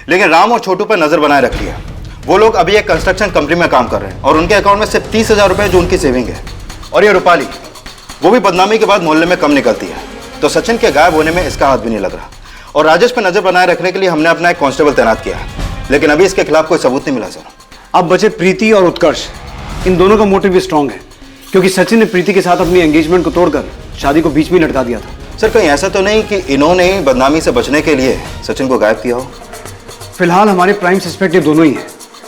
लेकिन राम और छोटू पर नजर बनाए रख लिया। वो लोग अभी एक कंस्ट्रक्शन कंपनी में काम कर रहे हैं और उनके अकाउंट में सिर्फ 30,000 रुपए जो उनकी सेविंग है। और ये रूपाली, वो भी बदनामी के बाद मोहल्ले में कम निकलती है, तो सचिन के गायब होने में इसका हाथ भी नहीं लग रहा। और राजेश पर नजर बनाए रखने के लिए हमने अपना एक कांस्टेबल तैनात किया है, लेकिन अभी इसके खिलाफ कोई सबूत नहीं मिला सर। अब बचे प्रीति और उत्कर्ष। इन दोनों का मोटिव भी स्ट्रांग है, क्योंकि सचिन ने प्रीति के साथ अपनी एंगेजमेंट को तोड़कर शादी को बीच में लटका दिया था। सर कहीं ऐसा तो नहीं कि इन्होंने ही बदनामी से बचने के लिए सचिन को गायब किया हो? फिलहाल हमारे प्राइम सस्पेक्ट ये दोनों ही हैं।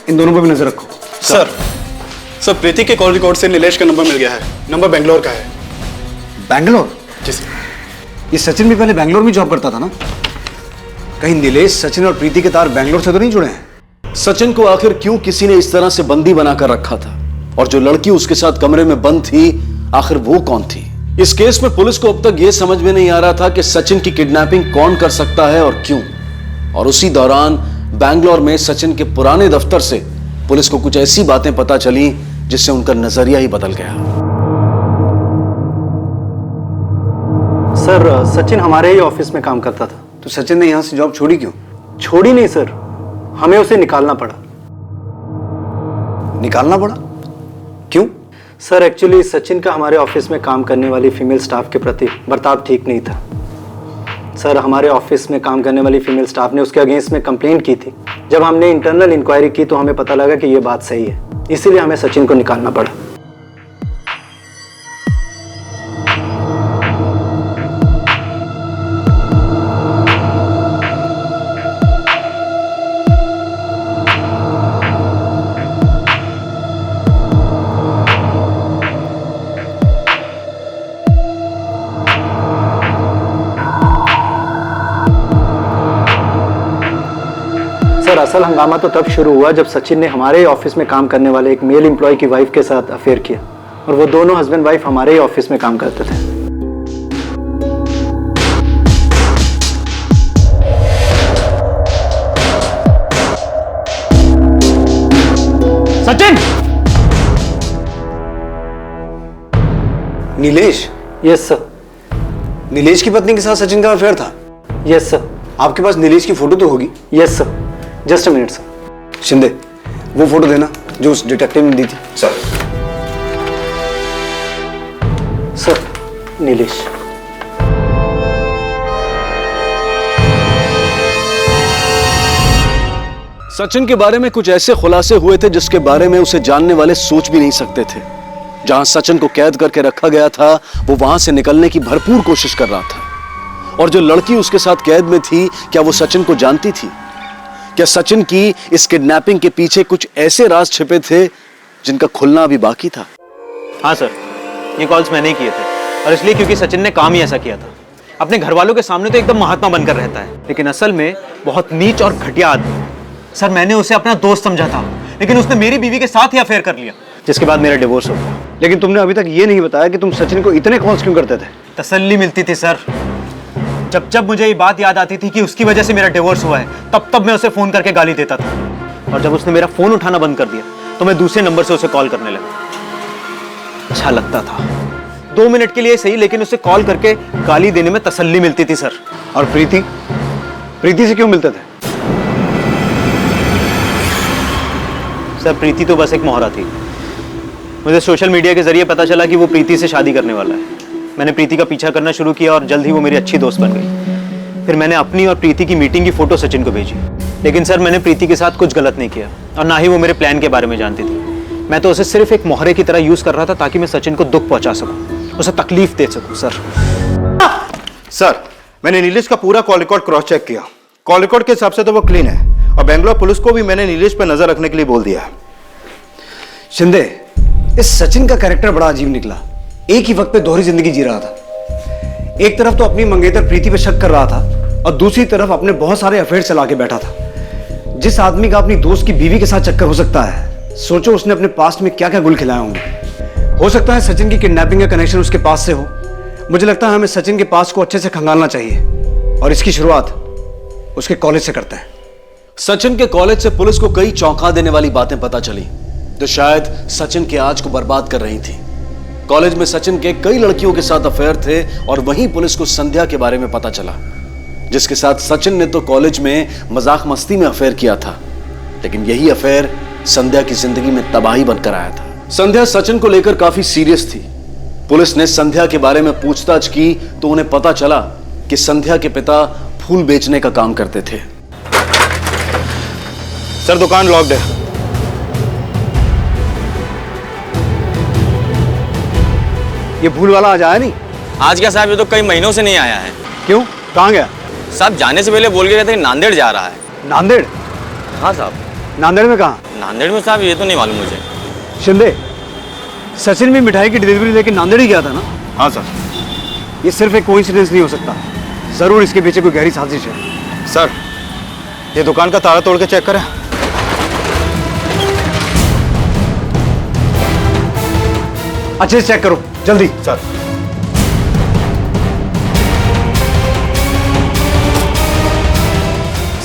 इन दोनों पर भी नजर रखो। सर प्रीति के कॉल रिकॉर्ड से नीलेश का नंबर मिल गया है। नंबर बेंगलोर का है। बैंगलोर? जी सर। ये सचिन भी पहले बैंगलोर में जॉब करता था ना? कहीं नीलेश, सचिन और प्रीति के तार बैंगलोर से तो नहीं जुड़े हैं? सचिन को आखिर क्यों किसी ने इस तरह से बंदी बनाकर रखा था, और जो लड़की उसके साथ कमरे में बंद थी, आखिर वो कौन थी? इस केस में पुलिस को अब तक यह समझ में नहीं आ रहा था कि सचिन की किडनैपिंग कौन कर सकता है और क्यों। और उसी दौरान बैंगलोर में सचिन के पुराने दफ्तर से पुलिस को कुछ ऐसी बातें पता चली जिससे उनका नजरिया ही बदल गया। सर सचिन हमारे ही ऑफिस में काम करता था। तो सचिन ने यहां से जॉब छोड़ी क्यों? छोड़ी नहीं सर, हमें उसे निकालना पड़ा। निकालना पड़ा? क्यों? सर एक्चुअली सचिन का हमारे ऑफिस में काम करने वाली फीमेल स्टाफ के प्रति बर्ताव ठीक नहीं था। सर हमारे ऑफिस में काम करने वाली फीमेल स्टाफ ने उसके अगेंस्ट में कंप्लेंट की थी। जब हमने इंटरनल इंक्वायरी की तो हमें पता लगा कि ये बात सही है, इसीलिए हमें सचिन को निकालना पड़ा। सर असल हंगामा तो तब शुरू हुआ जब सचिन ने हमारे ही ऑफिस में काम करने वाले एक मेल एम्प्लॉय की वाइफ के साथ अफेयर किया, और वो दोनों हस्बैंड वाइफ हमारे ही ऑफिस में काम करते थे। सचिन! नीलेश? Yes sir. नीलेश की पत्नी के साथ सचिन का अफेयर था? Yes sir. आपके पास नीलेश की फोटो तो होगी? Yes sir. Just a minute sir. Shinde, वो फोटो देना जो उस डिटेक्टिव ने दी थी। सर। सर नीलेश। सचिन के बारे में कुछ ऐसे खुलासे हुए थे जिसके बारे में उसे जानने वाले सोच भी नहीं सकते थे। जहां सचिन को कैद करके रखा गया था, वो वहां से निकलने की भरपूर कोशिश कर रहा था। और जो लड़की उसके साथ कैद में थी, क्या वो सचिन को जानती थी? क्या सचिन की इस किडनैपिंग के पीछे कुछ ऐसे राज छिपे थे जिनका खुलना अभी बाकी था? हाँ सर, ये कॉल्स मैंने ही किए थे, और इसलिए क्योंकि सचिन ने काम ही ऐसा किया था। अपने घर वालों के सामने तो एकदम महात्मा बनकर रहता है, लेकिन असल में बहुत नीच और घटिया आदमी। सर मैंने उसे अपना दोस्त समझा था, लेकिन उसने मेरी बीवी के साथ ही अफेयर कर लिया, जिसके बाद मेरा डिवोर्स हो गया। लेकिन तुमने अभी तक ये नहीं बताया कि तुम सचिन को इतने कॉल्स क्यों करते थे? तसल्ली मिलती थी सर। जब जब मुझे ये बात याद आती थी कि उसकी वजह से मेरा डिवोर्स हुआ है, तब तब मैं उसे फोन करके गाली देता था। और जब उसने मेरा फोन उठाना बंद कर दिया तो मैं दूसरे नंबर से उसे कॉल करने लगा। अच्छा लगता था, 2 मिनट के लिए सही, लेकिन उसे कॉल करके गाली देने में तसल्ली मिलती थी सर। और प्रीति? प्रीति से क्यों मिलते थे? सर प्रीति तो बस एक मोहरा थी। मुझे सोशल मीडिया के जरिए पता चला कि वो प्रीति से शादी करने वाला है। मैंने प्रीति का पीछा करना शुरू किया और जल्द ही वो मेरी अच्छी दोस्त बन गई। फिर मैंने अपनी और प्रीति की मीटिंग की फोटो सचिन को भेजी, लेकिन सर मैंने प्रीति के साथ कुछ गलत नहीं किया, और ना ही वो मेरे प्लान के बारे में जानती थी। मैं तो उसे सिर्फ एक मोहरे की तरह यूज कर रहा था ताकि मैं सचिन को दुख पहुंचा सकूं, उसे तकलीफ दे सकूं। सर मैंने नीलेश का पूरा कॉल रिकॉर्ड क्रॉस चेक किया। कॉल रिकॉर्ड के हिसाब से तो वो क्लीन है, और बेंगलोर पुलिस को भी मैंने नीलेश पर नजर रखने के लिए बोल दिया है। शिंदे, इस सचिन का कैरेक्टर बड़ा अजीब निकला। एक ही वक्त पे दोहरी जिंदगी जी रहा था। एक तरफ तो अपनी मंगेतर प्रीति पे शक कर रहा था, और दूसरी तरफ अपने बहुत सारे अफेयर चला के बैठा था। जिस आदमी का अपनी दोस्त की बीवी के साथ चक्कर हो सकता है, सोचो उसने अपने पास्ट में क्या क्या गुल खिलाए होंगे। हो सकता है सचिन की किडनैपिंग का कनेक्शन उसके पास से हो। मुझे लगता है हमें सचिन के पास को अच्छे से खंगालना चाहिए, और इसकी शुरुआत उसके कॉलेज से करता है। सचिन के कॉलेज से पुलिस को कई चौंका देने वाली बातें पता चली, जो शायद सचिन के आज को बर्बाद कर रही थी। कॉलेज में सचिन के कई लड़कियों के साथ अफेयर थे और वहीं पुलिस को संध्या के बारे में पता चला, जिसके साथ सचिन ने तो कॉलेज में मजाक मस्ती में अफेयर किया था, लेकिन यही अफेयर संध्या की जिंदगी में तबाही बनकर आया था। संध्या सचिन को लेकर काफी सीरियस थी। पुलिस ने संध्या के बारे में पूछताछ की तो उन्हें पता चला कि संध्या के पिता फूल बेचने का काम करते थे। सर दुकान लॉक्ड है। ये फूल वाला आज आया नहीं? आज क्या साहब, ये तो कई महीनों से नहीं आया है। क्यों, कहाँ गया? साहब जाने से पहले बोल के गए थे कि नांदेड़ जा रहा है। नांदेड़? हाँ साहब। नांदेड़ में कहाँ? नांदेड़ में साहब ये तो नहीं मालूम मुझे। शिंदे, सचिन भी मिठाई की डिलीवरी लेके नांदेड़ ही गया था ना? हाँ सर। ये सिर्फ एक कोइंसिडेंस नहीं हो सकता, जरूर इसके पीछे कोई गहरी साजिश है। सर ये दुकान का ताला तोड़ के चेक करें। अच्छे से चेक करो, जल्दी। सर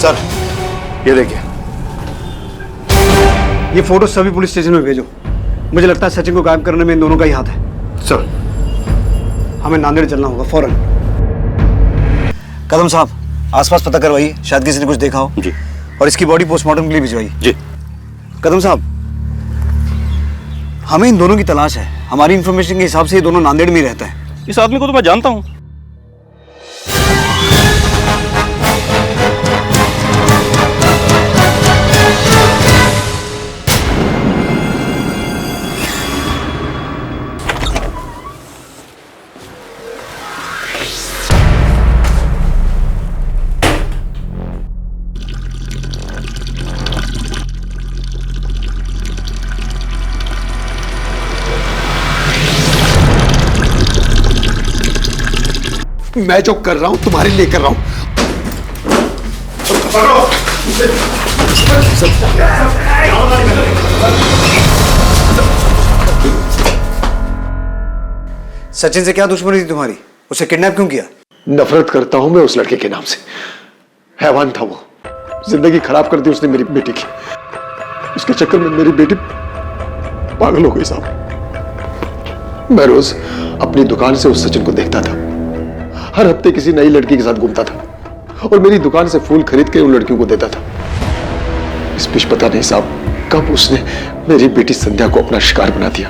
सर ये देखिए, ये फोटो सभी पुलिस स्टेशन में भेजो। मुझे लगता है सचिन को गायब करने में इन दोनों का ही हाथ है। सर हमें नांदेड़ चलना होगा फौरन। कदम साहब, आसपास पता करवाइए, शायद किसी ने कुछ देखा हो। जी। और इसकी बॉडी पोस्टमार्टम के लिए भिजवाइए। जी। कदम साहब, हमें इन दोनों की तलाश है। हमारी इंफॉर्मेशन के हिसाब से ये दोनों नांदेड़ में ही रहते हैं। इस आदमी को तो मैं जानता हूँ। मैं जो कर रहा हूं तुम्हारे लिए कर रहा हूं। सचिन से क्या दुश्मनी थी तुम्हारी? उसे किडनैप क्यों किया? नफरत करता हूं मैं उस लड़के के नाम से। हैवान था वो, जिंदगी खराब कर दी उसने मेरी बेटी की। उसके चक्कर में मेरी बेटी पागल हो गई साहब। मैं रोज अपनी दुकान से उस सचिन को देखता था, हर हफ्ते किसी नई लड़की के साथ घूमता था और मेरी दुकान से फूल खरीद के उन लड़कियों को देता था। इस बीच पता नहीं साहब कब उसने मेरी बेटी संध्या को अपना शिकार बना दिया।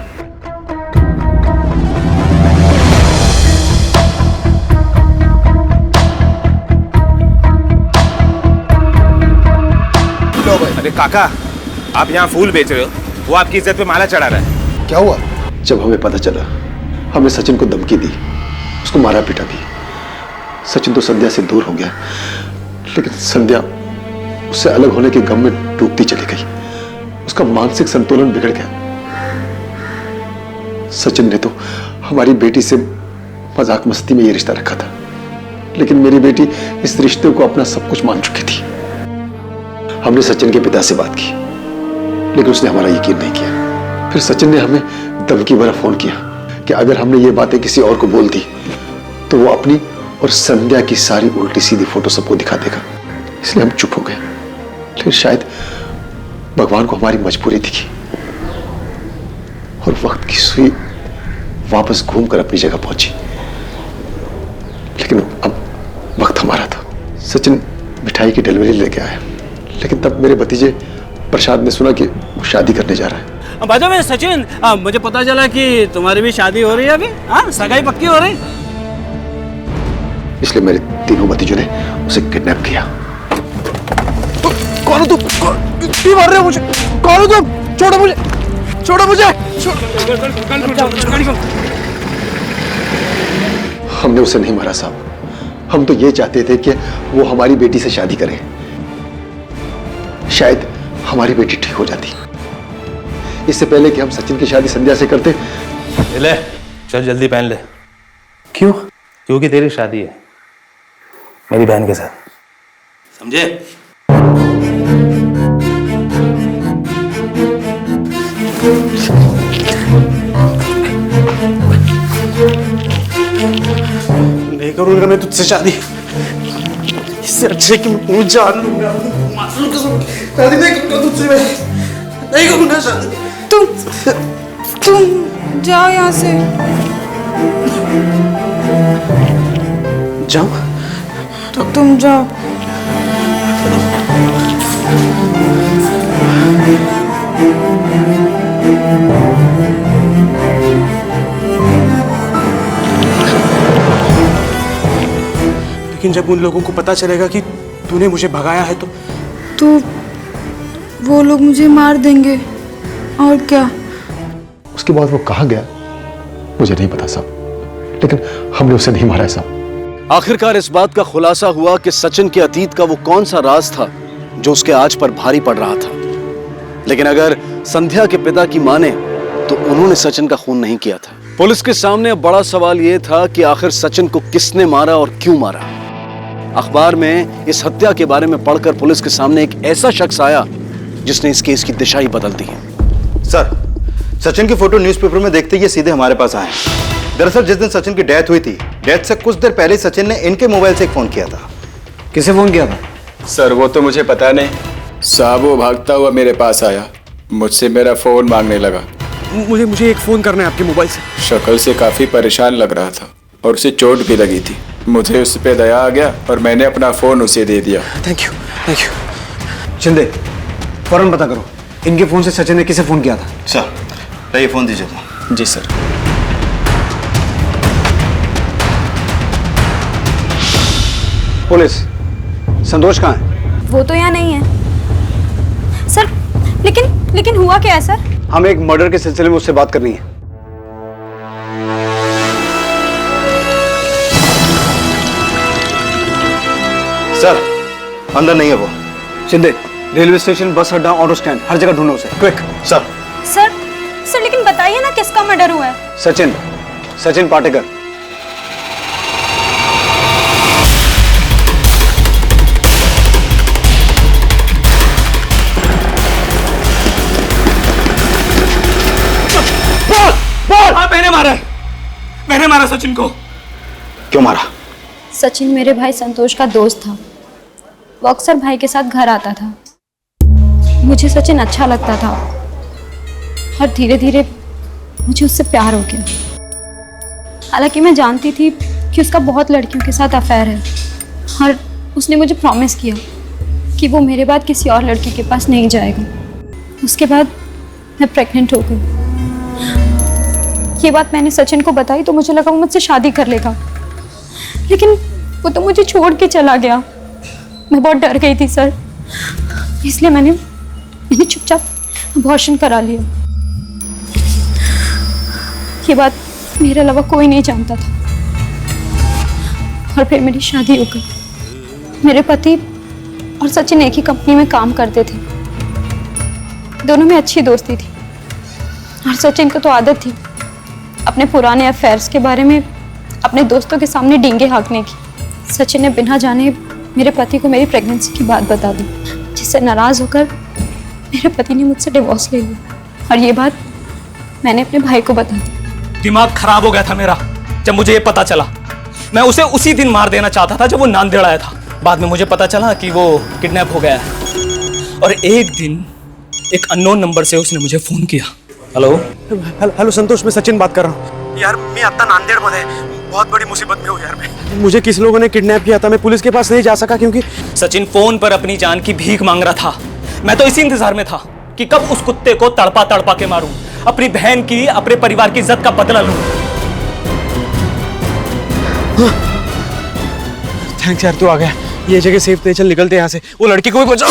अरे काका, आप यहाँ फूल बेच रहे हो, वो आपकी इज्जत पे माला चढ़ा रहा है। क्या हुआ? जब हमें पता चला, हमने सचिन को धमकी दी, उसको मारा पीटा भी। सचिन तो संध्या से दूर हो गया, लेकिन संध्या उससे अलग होने के गम में डूबती चली गई। उसका मानसिक संतुलन बिगड़ गया। सचिन ने तो हमारी बेटी से मजाक मस्ती में ये रिश्ता रखा था, लेकिन मेरी बेटी इस रिश्ते को अपना सब कुछ मान चुकी थी। हमने सचिन के पिता से बात की, लेकिन उसने हमारा यकीन नहीं किया। फिर सचिन ने हमें धमकी भरा फोन किया कि अगर हमने ये बातें किसी और को बोल दी तो वो अपनी और संध्या की सारी उल्टी सीधी फोटो सबको दिखा देगा। इसलिए हम चुप हो गए, लेकिन शायद भगवान को हमारी मजबूरी दिखी और वक्त की सुई वापस घूमकर अपनी जगह पहुंची। लेकिन अब वक्त हमारा था। सचिन मिठाई की डिलीवरी लेके आया, लेकिन तब मेरे भतीजे प्रसाद ने सुना कि वो शादी करने जा रहा है। बाजू में सचिन, मुझे पता चला कि तुम्हारी भी शादी हो रही है अभी। हाँ, सगाई पक्की हो रही। इसलिए मेरे तीनों भतीजों ने उसे किडनैप किया। कौन हो तुम? क्यों मार रहे हो मुझे? कौन हो तुम? छोड़ो मुझे, छोड़ो मुझे। हमने उसे नहीं मारा साहब, हम तो ये चाहते थे कि वो हमारी बेटी से शादी करे। शायद हमारी बेटी ठीक हो जाती। इससे पहले कि हम सचिन की शादी संध्या से करते। ले चल जल्दी पहन ले। क्यों? क्योंकि तेरी शादी है मेरी बहन के साथ, समझे? नहीं करूंगा मैं तुझसे शादी। इससे अच्छे कि मैं तुम्हें जान लूंगा। शादी नहीं करूंगा तुझसे, मैं नहीं करूंगा शादी। तुम जाओ यहाँ से। जाओ तो तुम जाओ। लेकिन जब उन लोगों को पता चलेगा कि तूने मुझे भगाया है तो वो लोग मुझे मार देंगे और क्या। उसके बाद वो कहाँ गया मुझे नहीं पता साहब, लेकिन हमने उसे नहीं मारा है साहब। आखिरकार इस बात का खुलासा हुआ कि सचिन के अतीत का वो कौन सा राज था जो उसके आज पर भारी पड़ रहा था। लेकिन अगर संध्या के पिता की माने तो उन्होंने सचिन का खून नहीं किया था। पुलिस के सामने अब बड़ा सवाल यह था कि आखिर सचिन को किसने मारा और क्यों मारा। अखबार में इस हत्या के बारे में पढ़कर पुलिस के सामने एक ऐसा शख्स आया जिसने इस केस की दिशा ही बदल दी है। सर, सचिन की फोटो न्यूज़पेपर में देखते ही सीधे हमारे पास आए। दरअसल जिस दिन सचिन की डेथ हुई थी, डेथ से कुछ देर पहले सचिन ने इनके मोबाइल से एक फोन किया था। किसे फोन किया था? सर वो तो मुझे पता नहीं, साहब वो भागता हुआ मेरे पास आया, मुझसे मेरा फोन मांगने लगा। मुझे एक फोन करना है आपके मोबाइल से। शक्ल से काफी परेशान लग रहा था और उसे चोट भी लगी थी। मुझे उस पे दया आ गया और मैंने अपना फोन उसे दे दिया। Thank you. शिंदे, फौरन पता करो इनके फोन से सचिन ने किसे फोन किया था। सर, ये फोन दीजिए तो। जी सर। पुलिस, संतोष कहाँ है? वो तो यहाँ नहीं है सर। लेकिन हुआ क्या है सर? हमें एक मर्डर के सिलसिले में उससे बात करनी है। सर, अंदर नहीं है वो। शिंदे, रेलवे स्टेशन, बस अड्डा, ऑटो स्टैंड, हर जगह ढूंढो उसे, क्विक। सर लेकिन बताइए ना किसका मर्डर हुआ है? सचिन पाटेकर। मैंने मारा सचिन को। क्यों मारा? सचिन मेरे भाई संतोष का दोस्त था। वो अक्सर भाई के साथ घर आता था। मुझे सचिन अच्छा लगता था और धीरे धीरे मुझे उससे प्यार हो गया। हालांकि मैं जानती थी कि उसका बहुत लड़कियों के साथ अफेयर है और उसने मुझे प्रॉमिस किया कि वो मेरे बाद किसी और लड़की के पास नहीं जाएगा। उसके बाद मैं प्रेग्नेंट हो गई। ये बात मैंने सचिन को बताई तो मुझे लगा वो मुझसे शादी कर लेगा, लेकिन वो तो मुझे छोड़ के चला गया। मैं बहुत डर गई थी सर, इसलिए मैंने चुपचाप अबॉर्शन करा लिया। ये बात मेरे अलावा कोई नहीं जानता था और फिर मेरी शादी हो गई। मेरे पति और सचिन एक ही कंपनी में काम करते थे। दोनों में अच्छी दोस्ती थी और सचिन को तो आदत थी अपने पुराने अफेयर्स के बारे में अपने दोस्तों के सामने डींगे हाँकने की। सचिन ने बिना जाने मेरे पति को मेरी प्रेगनेंसी की बात बता दी, जिससे नाराज होकर मेरे पति ने मुझसे डिवोर्स ले लिया और ये बात मैंने अपने भाई को बता दी। दिमाग खराब हो गया था मेरा जब मुझे ये पता चला। मैं उसे उसी दिन मार देना चाहता था जब वो नांदेड़ आया था। बाद में मुझे पता चला कि वो किडनैप हो गया है और एक दिन एक अननोन नंबर से उसने मुझे फोन किया। हेलो संतोष, मैं सचिन बात कर रहा हूँ। यार मैं आता नांदेड़ मध्ये बहुत बड़ी मुसीबत में हूँ यार। मैं मुझे किस लोगों ने किडनैप किया था, मैं पुलिस के पास नहीं जा सका क्योंकि सचिन फोन पर अपनी जान की भीख मांग रहा था। मैं तो इसी इंतजार में था कि कब उस कुत्ते को तड़पा तड़पा के मारूं, अपनी बहन की, अपने परिवार की इज्जत का बदला लूं। थैंक्स यार, तू आ गया। ये जगह सेफ थे, चल निकलते यहाँ से। वो लड़की को भी बचा।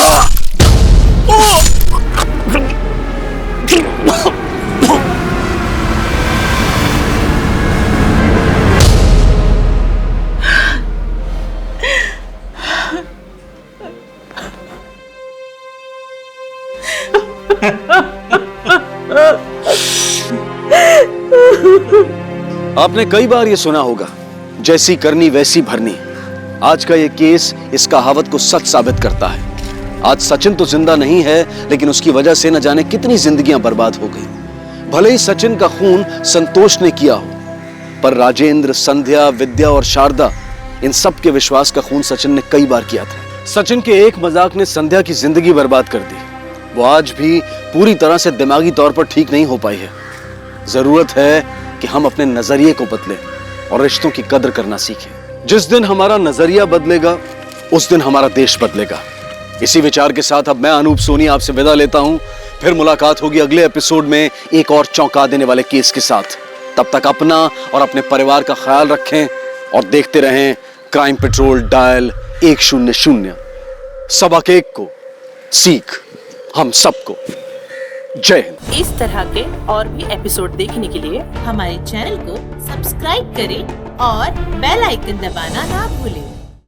आपने कई बार ये सुना होगा, जैसी करनी वैसी भरनी। आज का ये केस इस कहावत को सच साबित करता है। आज सचिन तो जिंदा नहीं है, लेकिन उसकी वजह से न जाने कितनी जिंदगियां बर्बाद हो गई। भले ही सचिन का खून संतोष ने किया हो, पर राजेंद्र, संध्या, विद्या और शारदा, इन सब के विश्वास का खून सचिन ने कई बार किया था। सचिन के एक मजाक ने संध्या की जिंदगी बर्बाद कर दी। वो आज भी पूरी तरह से दिमागी तौर पर ठीक नहीं हो पाई है। जरूरत है कि हम अपने नजरिए को बदलें और रिश्तों की कदर करना सीखें। जिस दिन हमारा नजरिया बदलेगा उस दिन हमारा देश बदलेगा। इसी विचार के साथ अब मैं अनूप सोनी आपसे विदा लेता हूं। फिर मुलाकात होगी अगले एपिसोड में एक और चौंका देने वाले केस के साथ। तब तक अपना और अपने परिवार का ख्याल रखें और देखते रहें क्राइम पेट्रोल डायल 100। सबक एक को सीख हम सबको। जय हिंद। इस तरह के और भी एपिसोड देखने के लिए हमारे चैनल को सब्सक्राइब करें और बेल आइकन दबाना ना भूलें।